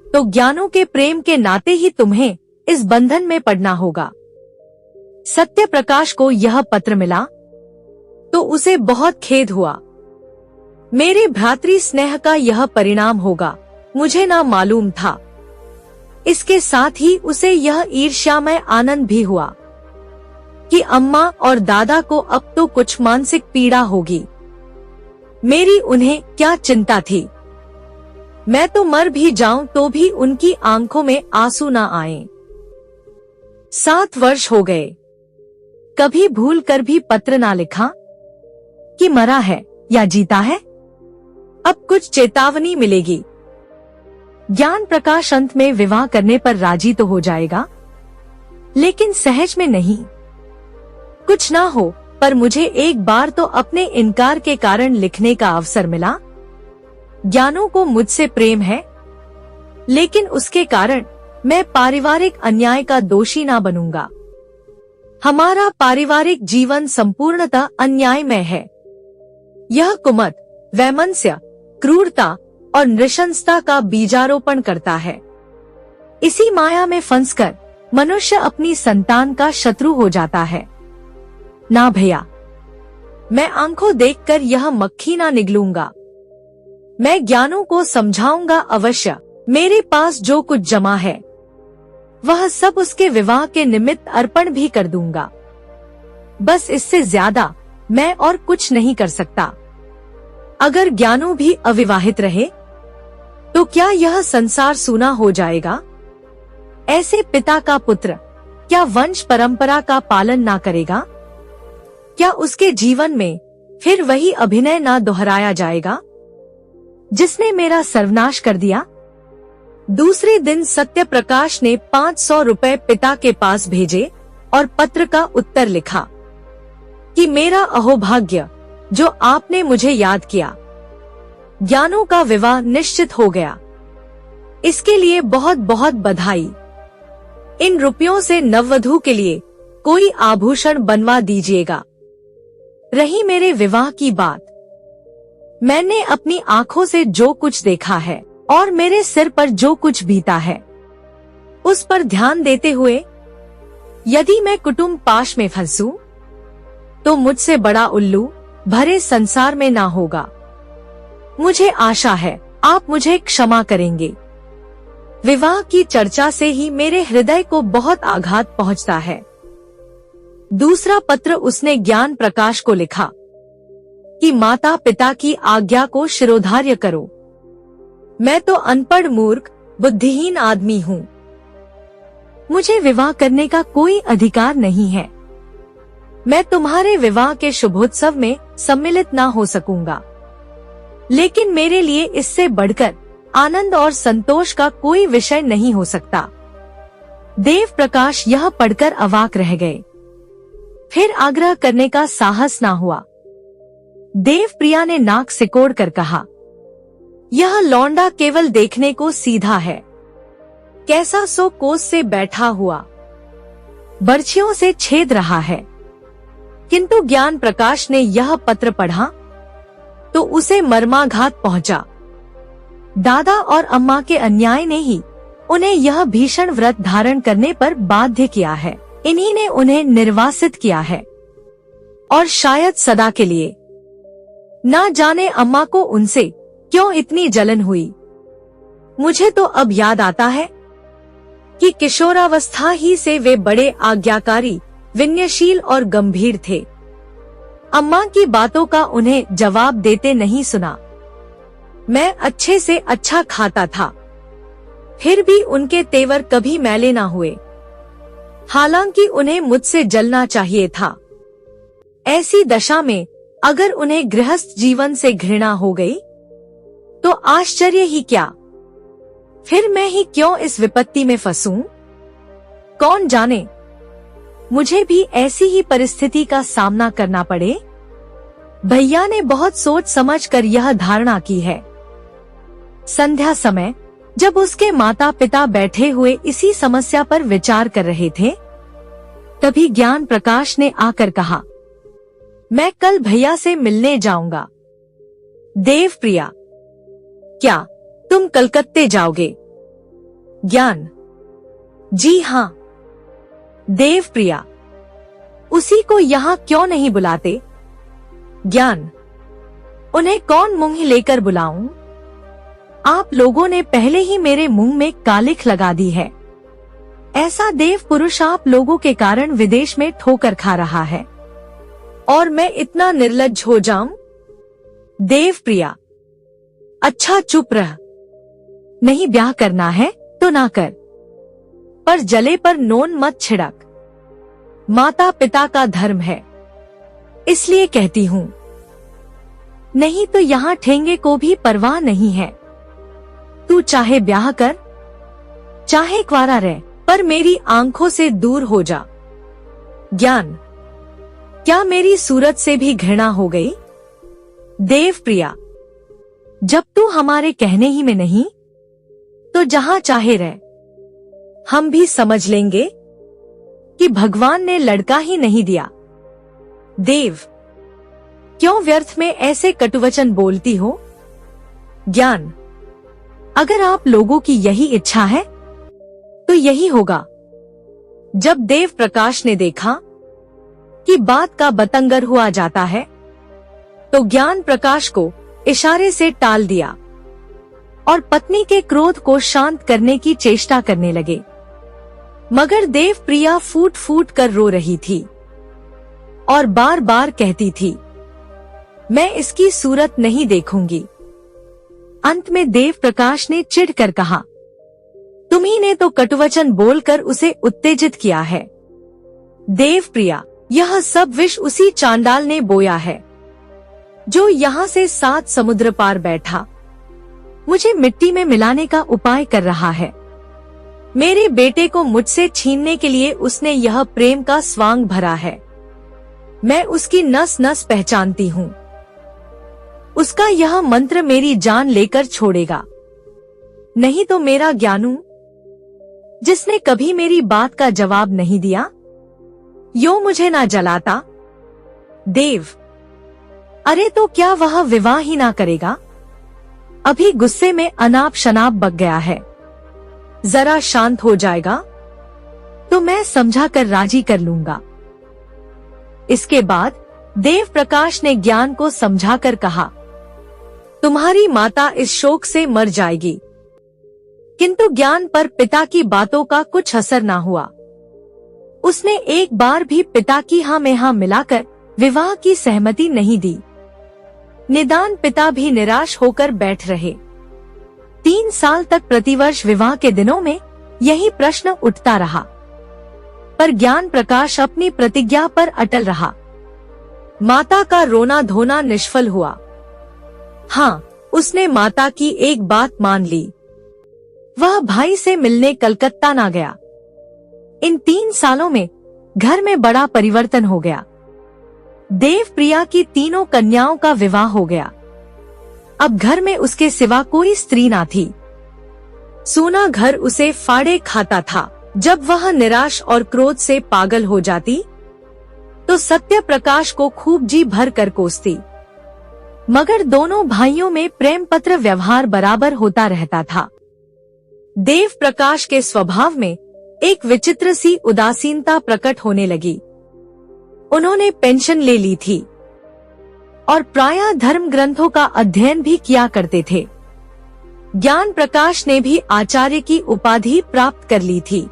तो ज्ञानों के प्रेम के नाते ही तुम्हें इस बंधन में पड़ना होगा। सत्य प्रकाश को यह पत्र मिला तो उसे बहुत खेद हुआ। मेरे भ्रातृ स्नेह का यह परिणाम होगा, मुझे ना मालूम था। इसके साथ ही उसे यह ईर्ष्यामय आनंद भी हुआ कि अम्मा और दादा को अब तो कुछ मानसिक पीड़ा होगी। मेरी उन्हें क्या चिंता थी। मैं तो मर भी जाऊं तो भी उनकी आंखों में आंसू ना आए। 7 वर्ष हो गए, कभी भूल कर भी पत्र ना लिखा कि मरा है या जीता है। अब कुछ चेतावनी मिलेगी। ज्ञान प्रकाश अंत में विवाह करने पर राजी तो हो जाएगा, लेकिन सहज में नहीं। कुछ ना हो, पर मुझे एक बार तो अपने इनकार के कारण लिखने का अवसर मिला। ज्ञानों को मुझसे प्रेम है, लेकिन उसके कारण मैं पारिवारिक अन्याय का दोषी ना बनूंगा। हमारा पारिवारिक जीवन संपूर्णतः अन्यायमय है। यह कुमत, वैमनस्य, क्रूरता और नृशंसता का बीजारोपण करता है। इसी माया में फंसकर मनुष्य अपनी संतान का शत्रु हो जाता है। ना भैया, मैं आंखों देखकर यह मक्खी ना निगलूंगा। मैं ज्ञानों को समझाऊंगा अवश्य। मेरे पास जो कुछ जमा है वह सब उसके विवाह के निमित्त अर्पण भी कर दूंगा। बस इससे ज्यादा मैं और कुछ नहीं कर सकता। अगर ज्ञानों भी अविवाहित रहे तो क्या यह संसार सूना हो जाएगा? ऐसे पिता का पुत्र क्या वंश परंपरा का पालन ना करेगा? क्या उसके जीवन में फिर वही अभिनय ना दोहराया जाएगा जिसने मेरा सर्वनाश कर दिया? दूसरे दिन सत्य प्रकाश ने 500 रुपए पिता के पास भेजे और पत्र का उत्तर लिखा कि मेरा अहोभाग्य जो आपने मुझे याद किया। ज्ञानों का विवाह निश्चित हो गया। इसके लिए बहुत बहुत बधाई। इन रुपयों से नववधू के लिए कोई आभूषण बनवा दीजिएगा। रही मेरे विवाह की बात, मैंने अपनी आंखों से जो कुछ देखा है और मेरे सिर पर जो कुछ बीता है उस पर ध्यान देते हुए यदि मैं कुटुंब पाश में फंसूं तो मुझसे बड़ा उल्लू भरे संसार में ना होगा। मुझे आशा है आप मुझे क्षमा करेंगे। विवाह की चर्चा से ही मेरे हृदय को बहुत आघात पहुंचता है। दूसरा पत्र उसने ज्ञान प्रकाश को लिखा कि माता पिता की आज्ञा को शिरोधार्य करो। मैं तो अनपढ़ मूर्ख बुद्धिहीन आदमी हूँ। मुझे विवाह करने का कोई अधिकार नहीं है। मैं तुम्हारे विवाह के शुभोत्सव में सम्मिलित ना हो सकूंगा, लेकिन मेरे लिए इससे बढ़कर आनंद और संतोष का कोई विषय नहीं हो सकता। देव प्रकाश यह पढ़कर अवाक रह गए। फिर आग्रह करने का साहस ना हुआ। देव प्रिया ने नाक सिकोड़ कर कहा, यह लौंडा केवल देखने को सीधा है, कैसा सो कोस से बैठा हुआ, बर्छियों से छेद रहा है। किंतु ज्ञान प्रकाश ने यह पत्र पढ़ा तो उसे मर्माघात पहुंचा। दादा और अम्मा के अन्याय ने ही उन्हें यह भीषण व्रत धारण करने पर बाध्य किया है। इन्हीं ने उन्हें निर्वासित किया है, और शायद सदा के लिए। ना जाने अम्मा को उनसे क्यों इतनी जलन हुई। मुझे तो अब याद आता है कि किशोरावस्था ही से वे बड़े आज्ञाकारी, विनयशील और गंभीर थे। अम्मा की बातों का उन्हें जवाब देते नहीं सुना। मैं अच्छे से अच्छा खाता था, फिर भी उनके तेवर कभी मैले ना हुए। हालांकि उन्हें मुझसे जलना चाहिए था। ऐसी दशा में अगर उन्हें गृहस्थ जीवन से घृणा हो गई तो आश्चर्य ही क्या। फिर मैं ही क्यों इस विपत्ति में फंसूं? कौन जाने मुझे भी ऐसी ही परिस्थिति का सामना करना पड़े। भैया ने बहुत सोच समझ कर यह धारणा की है। संध्या समय जब उसके माता पिता बैठे हुए इसी समस्या पर विचार कर रहे थे, तभी ज्ञान प्रकाश ने आकर कहा, मैं कल भैया से मिलने जाऊंगा। देव प्रिया, क्या तुम कलकत्ते जाओगे? ज्ञान, जी हाँ। देव प्रिया, उसी को यहाँ क्यों नहीं बुलाते? ज्ञान, उन्हें कौन मुंह लेकर बुलाऊं? आप लोगों ने पहले ही मेरे मुंह में कालिख लगा दी है। ऐसा देव पुरुष आप लोगों के कारण विदेश में ठोकर खा रहा है, और मैं इतना निर्लज्ज हो जाऊं? देव प्रिया, अच्छा चुप रह। नहीं ब्याह करना है तो ना कर, पर जले पर नोन मत छिड़क। माता पिता का धर्म है, इसलिए कहती हूँ। नहीं तो यहाँ ठेंगे को भी परवाह नहीं है। तू चाहे ब्याह कर, चाहे क्वारा रह, पर मेरी आंखों से दूर हो जा। ज्ञान, क्या मेरी सूरत से भी घृणा हो गई? देव प्रिया, जब तू हमारे कहने ही में नहीं तो जहां चाहे रह। हम भी समझ लेंगे कि भगवान ने लड़का ही नहीं दिया। देव, क्यों व्यर्थ में ऐसे कटुवचन बोलती हो? ज्ञान, अगर आप लोगों की यही इच्छा है तो यही होगा। जब देव प्रकाश ने देखा कि बात का बतंगर हुआ जाता है, तो ज्ञान प्रकाश को इशारे से टाल दिया और पत्नी के क्रोध को शांत करने की चेष्टा करने लगे। मगर देव प्रिया फूट फूट कर रो रही थी और बार बार कहती थी, मैं इसकी सूरत नहीं देखूंगी। अंत में देव प्रकाश ने चिढ़कर कहा, तुम्ही ने तो कटुवचन बोलकर उसे उत्तेजित किया है। देव प्रिया, यह सब विष उसी चांडाल ने बोया है जो यहाँ से 7 समुद्र पार बैठा मुझे मिट्टी में मिलाने का उपाय कर रहा है। मेरे बेटे को मुझसे छीनने के लिए उसने यह प्रेम का स्वांग भरा है। मैं उसकी नस नस पहचानती हूँ। उसका यह मंत्र मेरी जान लेकर छोड़ेगा। नहीं तो मेरा ज्ञानू, जिसने कभी मेरी बात का जवाब नहीं दिया, यो मुझे ना जलाता। देव, अरे तो क्या वह विवाह ही ना करेगा? अभी गुस्से में अनाप शनाप बक गया है। जरा शांत हो जाएगा तो मैं समझा कर राजी कर लूंगा। इसके बाद देव प्रकाश ने ज्ञान को समझाकर कहा, तुम्हारी माता इस शोक से मर जाएगी। किंतु ज्ञान पर पिता की बातों का कुछ असर ना हुआ। उसने एक बार भी पिता की हाँ में हाँ मिलाकर विवाह की सहमति नहीं दी। निदान पिता भी निराश होकर बैठ रहे। 3 साल तक प्रतिवर्ष विवाह के दिनों में यही प्रश्न उठता रहा, पर ज्ञान प्रकाश अपनी प्रतिज्ञा पर अटल रहा। माता का रोना धोना निष्फल हुआ। हाँ, उसने माता की एक बात मान ली। वह भाई से मिलने कलकत्ता ना गया। इन 3 सालों में घर में बड़ा परिवर्तन हो गया। देवप्रिया की तीनों कन्याओं का विवाह हो गया। अब घर में उसके सिवा कोई स्त्री ना थी। सोना घर उसे फाड़े खाता था। जब वह निराश और क्रोध से पागल हो जाती तो सत्य प्रकाश को खूब जी भर कर कोसती। मगर दोनों भाइयों में प्रेम पत्र व्यवहार बराबर होता रहता था। देव प्रकाश के स्वभाव में एक विचित्र सी उदासीनता प्रकट होने लगी। उन्होंने पेंशन ले ली थी और प्रायः धर्म ग्रंथों का अध्ययन भी किया करते थे। ज्ञान प्रकाश ने भी आचार्य की उपाधि प्राप्त कर ली थी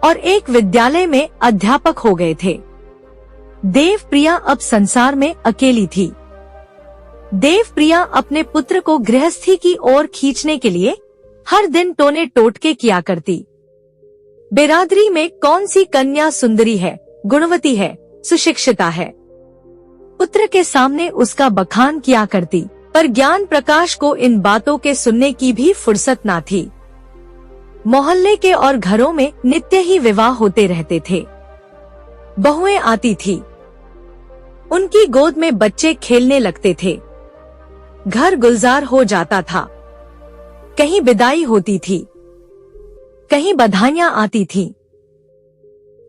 और एक विद्यालय में अध्यापक हो गए थे। देवप्रिया अब संसार में अकेली थी। देवप्रिया अपने पुत्र को गृहस्थी की ओर खींचने के लिए हर दिन टोने टोटके किया करती। बिरादरी में कौन सी कन्या सुंदरी है, गुणवती है, सुशिक्षिता है, पुत्र के सामने उसका बखान किया करती। पर ज्ञान प्रकाश को इन बातों के सुनने की भी फुर्सत ना थी। मोहल्ले के और घरों में नित्य ही विवाह होते रहते थे। बहुएं आती थी, उनकी गोद में बच्चे खेलने लगते थे। घर गुलजार हो जाता था। कहीं विदाई होती थी, कहीं बधाइयां आती थी,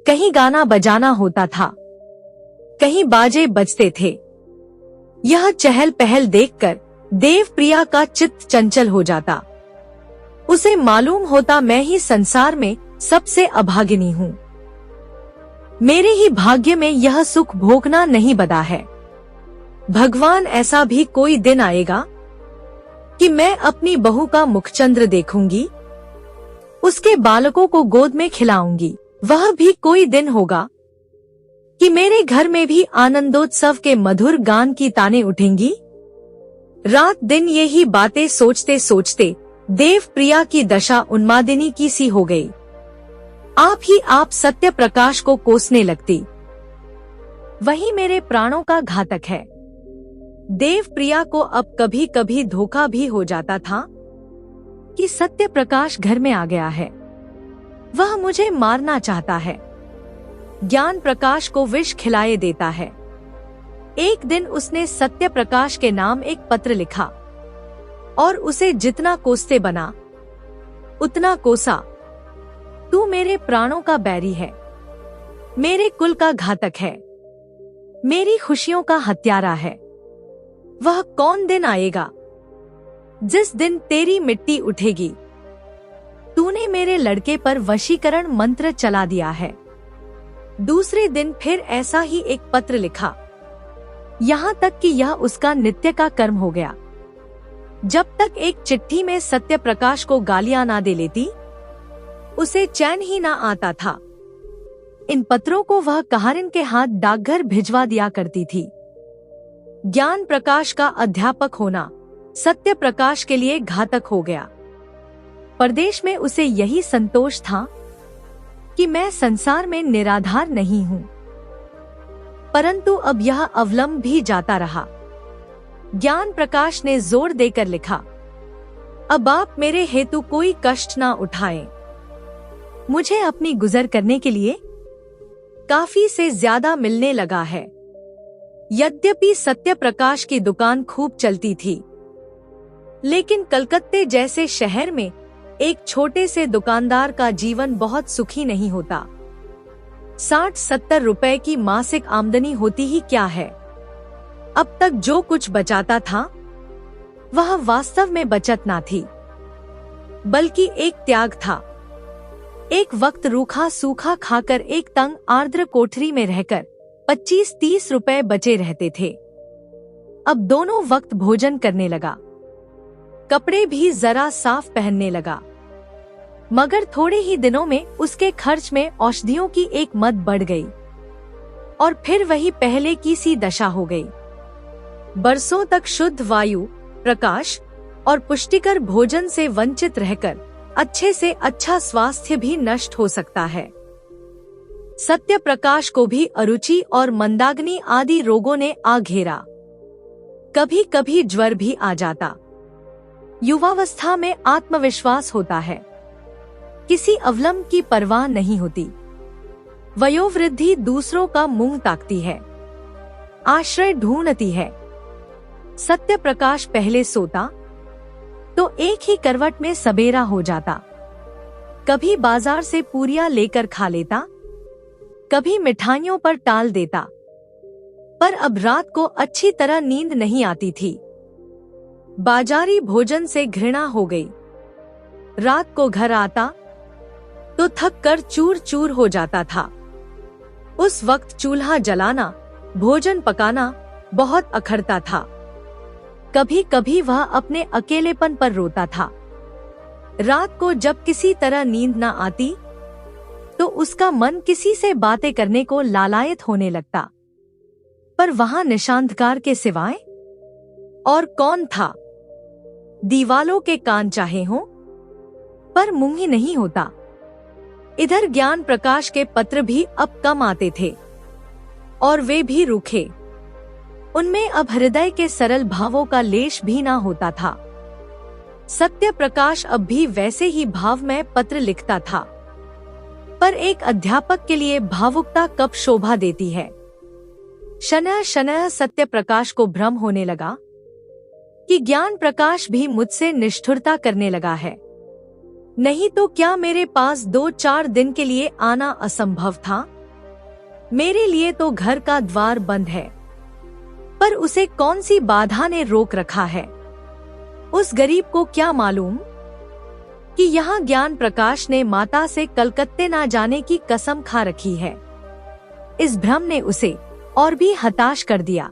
कहीं गाना बजाना होता था, कहीं बाजे बजते थे। यह चहल पहल देखकर देवप्रिया का चित्त चंचल हो जाता। उसे मालूम होता मैं ही संसार में सबसे अभागिनी हूँ। मेरे ही भाग्य में यह सुख भोगना नहीं बदा है। भगवान ऐसा भी कोई दिन आएगा कि मैं अपनी बहू का मुखचंद्र देखूंगी, उसके बालकों को गोद में खिलाऊंगी। वह भी कोई दिन होगा कि मेरे घर में भी आनंदोत्सव के मधुर गान की ताने उठेंगी। रात दिन यही बातें सोचते सोचते देवप्रिया की दशा उन्मादिनी की सी हो गई। आप ही आप सत्य प्रकाश को कोसने लगती। वही मेरे प्राणों का घातक है। देवप्रिया को अब कभी कभी धोखा भी हो जाता था कि सत्य प्रकाश घर में आ गया है, वह मुझे मारना चाहता है, ज्ञान प्रकाश को विष खिलाए देता है। एक दिन उसने सत्य प्रकाश के नाम एक पत्र लिखा और उसे जितना कोसते बना उतना कोसा। तू मेरे प्राणों का बैरी है, मेरे कुल का घातक है, मेरी खुशियों का हत्यारा है। वह कौन दिन आएगा जिस दिन तेरी मिट्टी उठेगी। तूने मेरे लड़के पर वशीकरण मंत्र चला दिया है। दूसरे दिन फिर ऐसा ही एक पत्र लिखा, यहाँ तक कि यह उसका नित्य का कर्म हो गया। जब तक एक चिट्ठी में सत्य प्रकाश को गालियां ना दे लेती, उसे चैन ही ना आता था। इन पत्रों को वह कहारिन के हाथ डाकघर भिजवा दिया करती थी। ज्ञान प्रकाश का अध्यापक होना सत्य प्रकाश के लिए घातक हो गया। परदेश में उसे यही संतोष था कि मैं संसार में निराधार नहीं हूँ। परंतु अब यह अवलंब भी जाता रहा। ज्ञान प्रकाश ने जोर देकर लिखा, अब आप मेरे हेतु कोई कष्ट ना उठाएं। मुझे अपनी गुजर करने के लिए काफी से ज्यादा मिलने लगा है। यद्यपि सत्य प्रकाश की दुकान खूब चलती थी, लेकिन कलकत्ते जैसे शहर में एक छोटे से दुकानदार का जीवन बहुत सुखी नहीं होता। 60-70 रुपए की मासिक आमदनी होती ही क्या है। अब तक जो कुछ बचाता था वह वास्तव में बचत ना थी, बल्कि एक त्याग था। एक वक्त रूखा सूखा खाकर एक तंग आर्द्र कोठरी में रहकर 25-30 रुपए बचे रहते थे। अब दोनों वक्त भोजन करने लगा, कपड़े भी जरा साफ पहनने लगा। मगर थोड़े ही दिनों में उसके खर्च में औषधियों की एक मद बढ़ गई और फिर वही पहले की सी दशा हो गई। बरसों तक शुद्ध वायु, प्रकाश और पुष्टिकर भोजन से वंचित रहकर अच्छे से अच्छा स्वास्थ्य भी नष्ट हो सकता है। सत्य प्रकाश को भी अरुचि और मंदाग्नि आदि रोगों ने आ घेरा। कभी कभी ज्वर भी आ जाता। युवावस्था में आत्मविश्वास होता है, किसी अवलंब की परवाह नहीं होती। वयोवृद्धि दूसरों का मुंह ताकती है, आश्रय ढूंढती है। सत्य प्रकाश पहले सोता तो एक ही करवट में सबेरा हो जाता। कभी बाजार से पूरियां लेकर खा लेता, कभी मिठाइयों पर टाल देता। पर अब रात को अच्छी तरह नींद नहीं आती थी। बाजारी भोजन से घृणा हो गई। रात को घर आता तो थक कर चूर चूर हो जाता था। उस वक्त चूल्हा जलाना, भोजन पकाना बहुत अखरता था। कभी कभी वह अपने अकेलेपन पर रोता था। रात को जब किसी तरह नींद न आती तो उसका मन किसी से बातें करने को लालायत होने लगता। पर वहां निशांतकार के सिवाय और कौन था? दीवालों के कान चाहे हों, पर मुंह ही नहीं होता। इधर ज्ञान प्रकाश के पत्र भी अब कम आते थे, और वे भी रूखे। उनमें अब हृदय के सरल भावों का लेश भी ना होता था। सत्य प्रकाश अब भी वैसे ही भावमय पत्र लिखता था। पर एक अध्यापक के लिए भावुकता कब शोभा देती है। शनय शनय सत्य प्रकाश को भ्रम होने लगा कि ज्ञान प्रकाश भी मुझसे निष्ठुरता करने लगा है। नहीं तो क्या मेरे पास 2-4 दिन के लिए आना असंभव था? मेरे लिए तो घर का द्वार बंद है, पर उसे कौन सी बाधा ने रोक रखा है? उस गरीब को क्या मालूम कि यहाँ ज्ञान प्रकाश ने माता से कलकत्ते ना जाने की कसम खा रखी है। इस भ्रम ने उसे और भी हताश कर दिया।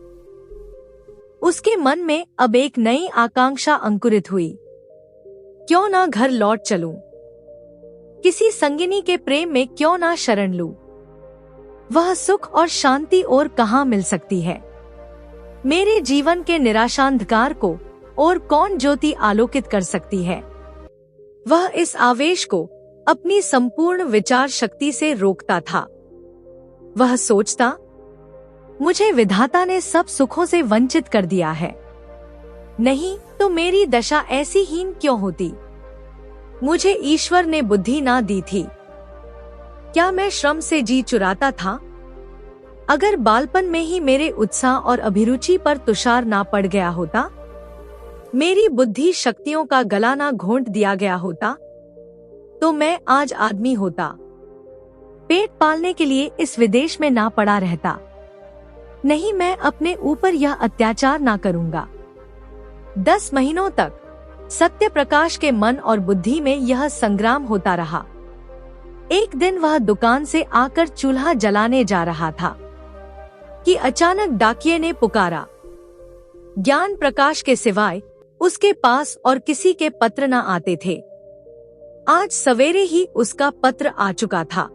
उसके मन में अब एक नई आकांक्षा अंकुरित हुई। क्यों ना घर लौट चलूं? किसी संगिनी के प्रेम में क्यों ना शरण लूं? वह सुख और शांति और कहां मिल सकती है? मेरे जीवन के निराशांधकार को और कौन ज्योति आलोकित कर सकती है? वह इस आवेश को अपनी संपूर्ण विचार शक्ति से रोकता था। वह सोचता, मुझे विधाता ने सब सुखों से वंचित कर दिया है। नहीं तो मेरी दशा ऐसी हीन क्यों होती? मुझे ईश्वर ने बुद्धि ना दी थी। क्या मैं श्रम से जी चुराता था? अगर बालपन में ही मेरे उत्साह और अभिरुचि पर तुषार ना पड़ गया होता, मेरी बुद्धि शक्तियों का गला ना घोंट दिया गया होता, तो मैं आज आदमी होता। पेट पालने के लिए इस विदेश में ना पड़ा रहता। नहीं, मैं अपने ऊपर यह अत्याचार ना करूंगा। 10 महीनों तक सत्य प्रकाश के मन और बुद्धि में यह संग्राम होता रहा। एक दिन वह दुकान से आकर चूल्हा जलाने जा रहा था कि अचानक डाकिये ने पुकारा। ज्ञान प्रकाश के सिवाय उसके पास और किसी के पत्र न आते थे। आज सवेरे ही उसका पत्र आ चुका था।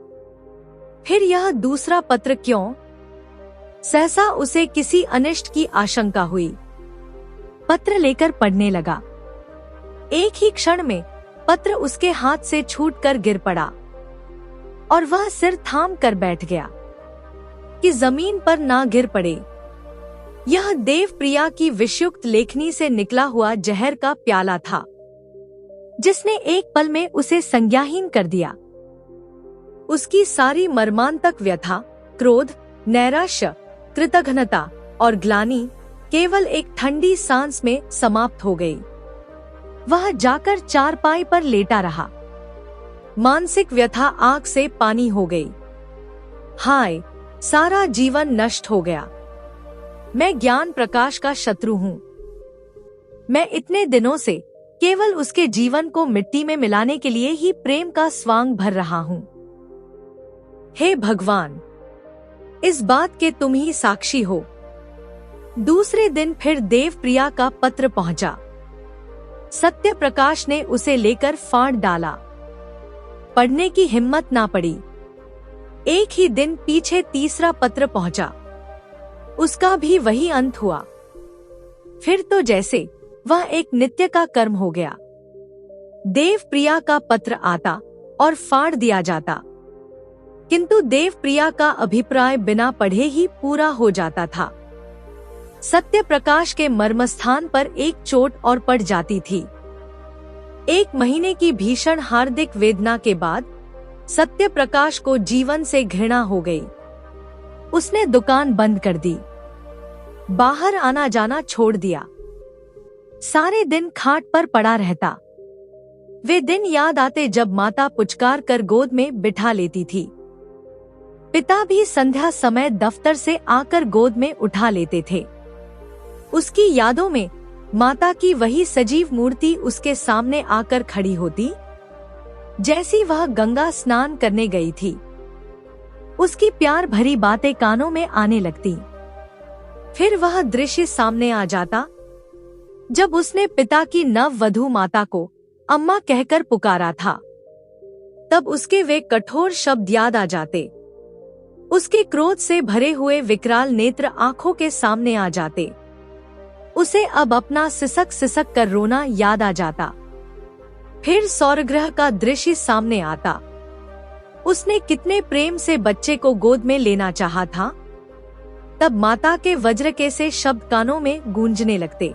फिर यह दूसरा पत्र क्यों? सहसा उसे किसी अनिष्ट की आशंका हुई। पत्र लेकर पढ़ने लगा। एक ही क्षण में पत्र उसके हाथ से छूटकर गिर पड़ा और वह सिर थाम कर बैठ गया कि जमीन पर ना गिर पड़े। यह देवप्रिया की विषयुक्त लेखनी से निकला हुआ जहर का प्याला था, जिसने एक पल में उसे संज्ञाहीन कर दिया। उसकी सारी मर्मांतक व्यथा, क्रोध, नैराश्य, कृतघ्नता और ग्लानि केवल एक ठंडी सांस में समाप्त हो गई। वह जाकर चारपाई पर लेटा रहा। मानसिक व्यथा आंख से पानी हो गई। हाय, सारा जीवन नष्ट हो गया। मैं ज्ञान प्रकाश का शत्रु हूँ। मैं इतने दिनों से केवल उसके जीवन को मिट्टी में मिलाने के लिए ही प्रेम का स्वांग भर रहा हूँ। हे भगवान, इस बात के तुम ही साक्षी हो। दूसरे दिन फिर देवप्रिया का पत्र पहुंचा। सत्य प्रकाश ने उसे लेकर फाड़ डाला। पढ़ने की हिम्मत ना पड़ी। एक ही दिन पीछे तीसरा पत्र पहुंचा। उसका भी वही अंत हुआ। फिर तो जैसे वह एक नित्य का कर्म हो गया। देवप्रिया का पत्र आता और फाड़ दिया जाता, किंतु देवप्रिया का अभिप्राय बिना पढ़े ही पूरा हो जाता था। सत्य प्रकाश के मर्मस्थान पर एक चोट और पड़ जाती थी। 1 महीने की भीषण हार्दिक वेदना के बाद सत्य प्रकाश को जीवन से घृणा हो गई। उसने दुकान बंद कर दी, बाहर आना जाना छोड़ दिया, सारे दिन खाट पर पड़ा रहता। वे दिन याद आते जब माता पुचकार कर गोद में बिठा लेती थी। पिता भी संध्या समय दफ्तर से आकर गोद में उठा लेते थे। उसकी यादों में माता की वही सजीव मूर्ति उसके सामने आकर खड़ी होती, जैसी वह गंगा स्नान करने गई थी। उसकी प्यार भरी बातें कानों में आने लगती। फिर वह दृश्य सामने आ जाता जब उसने पिता की नववधू माता को अम्मा कहकर पुकारा था। तब उसके वे कठोर शब्द याद आ जाते। उसके क्रोध से भरे हुए विकराल नेत्र आंखों के सामने आ जाते। उसे अब अपना सिसक सिसक कर रोना याद आ जाता। फिर सौरगृह का दृश्य सामने आता। उसने कितने प्रेम से बच्चे को गोद में लेना चाहा था। तब माता के वज्र के से शब्द कानों में गूंजने लगते।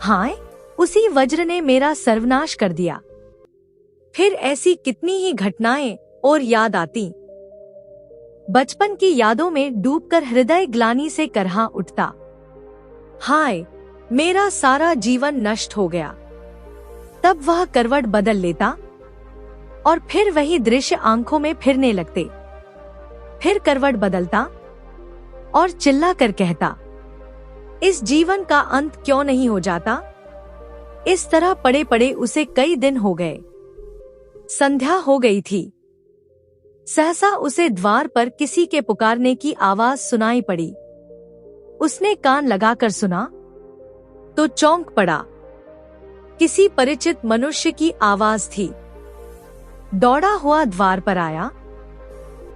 हाय, उसी वज्र ने मेरा सर्वनाश कर दिया। फिर ऐसी कितनी ही घटनाएं और याद आती। बचपन की यादों में डूबकर हृदय ग्लानि से करहा उठता। हाय, मेरा सारा जीवन नष्ट हो गया। तब वह करवट बदल लेता और फिर वही दृश्य आंखों में फिरने लगते। फिर करवट बदलता और चिल्ला कर कहता, इस जीवन का अंत क्यों नहीं हो जाता। इस तरह पड़े पड़े उसे कई दिन हो गए। संध्या हो गई थी। सहसा उसे द्वार पर किसी के पुकारने की आवाज सुनाई पड़ी। उसने कान लगाकर सुना तो चौंक पड़ा। किसी परिचित मनुष्य की आवाज थी। दौड़ा हुआ द्वार पर आया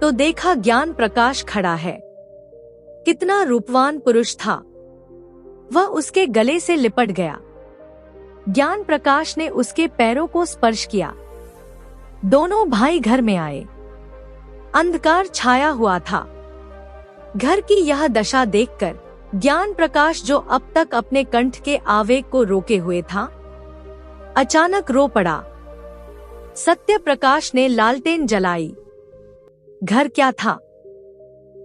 तो देखा ज्ञान प्रकाश खड़ा है। कितना रूपवान पुरुष था। वह उसके गले से लिपट गया। ज्ञान प्रकाश ने उसके पैरों को स्पर्श किया। दोनों भाई घर में आए। अंधकार छाया हुआ था। घर की यह दशा देखकर ज्ञान प्रकाश, जो अब तक अपने कंठ के आवेग को रोके हुए था, अचानक रो पड़ा। सत्य प्रकाश ने लालटेन जलाई। घर क्या था?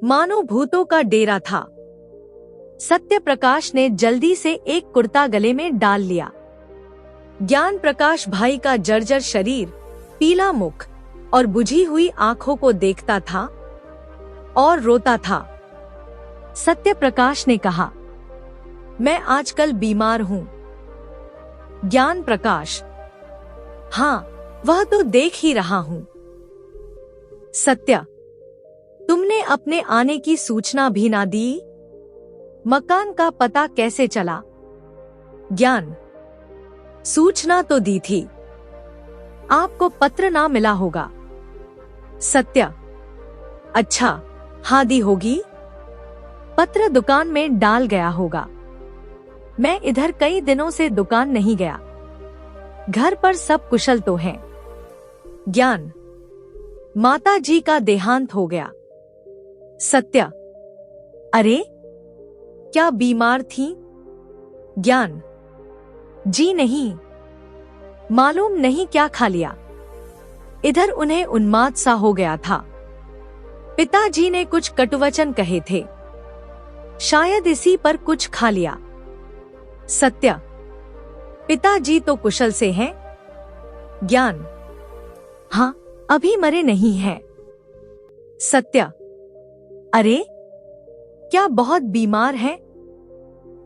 मानो भूतों का डेरा था। सत्य प्रकाश ने जल्दी से एक कुर्ता गले में डाल लिया। ज्ञान प्रकाश भाई का जर्जर शरीर, पीला मुख और बुझी हुई आंखों को देखता था और रोता था। सत्य प्रकाश ने कहा, मैं आजकल बीमार हूं। ज्ञान प्रकाश, हाँ, वह तो देख ही रहा हूं। सत्य, तुमने अपने आने की सूचना भी ना दी। मकान का पता कैसे चला? ज्ञान, सूचना तो दी थी। आपको पत्र ना मिला होगा। सत्य, अच्छा, हाँ दी होगी। पत्र दुकान में डाल गया होगा। मैं इधर कई दिनों से दुकान नहीं गया। घर पर सब कुशल तो हैं। ज्ञान, माता जी का देहांत हो गया। सत्य, अरे, क्या बीमार थी? ज्ञान, जी नहीं, मालूम नहीं क्या खा लिया। इधर उन्हें उन्माद सा हो गया था। पिताजी ने कुछ कटुवचन कहे थे, शायद इसी पर कुछ खा लिया। सत्य, पिताजी तो कुशल से हैं। ज्ञान, हाँ, अभी मरे नहीं हैं। सत्य, अरे, क्या बहुत बीमार हैं?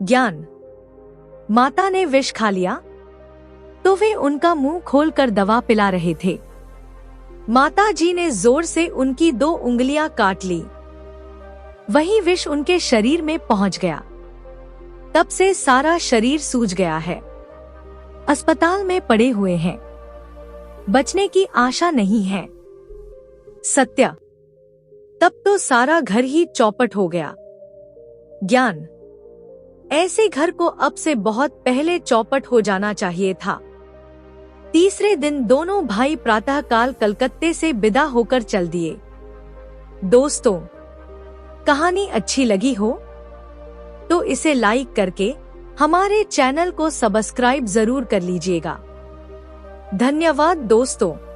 ज्ञान, माता ने विष खा लिया तो वे उनका मुंह खोलकर दवा पिला रहे थे। माता जी ने जोर से उनकी 2 उंगलियां काट ली। वही विष उनके शरीर में पहुंच गया। तब से सारा शरीर सूज गया है। अस्पताल में पड़े हुए हैं। बचने की आशा नहीं है। सत्य, तब तो सारा घर ही चौपट हो गया। ज्ञान, ऐसे घर को अब से बहुत पहले चौपट हो जाना चाहिए था। तीसरे दिन दोनों भाई प्रातःकाल कलकत्ते से विदा होकर चल दिए। दोस्तों, कहानी अच्छी लगी हो तो इसे लाइक करके हमारे चैनल को सब्सक्राइब जरूर कर लीजिएगा। धन्यवाद दोस्तों।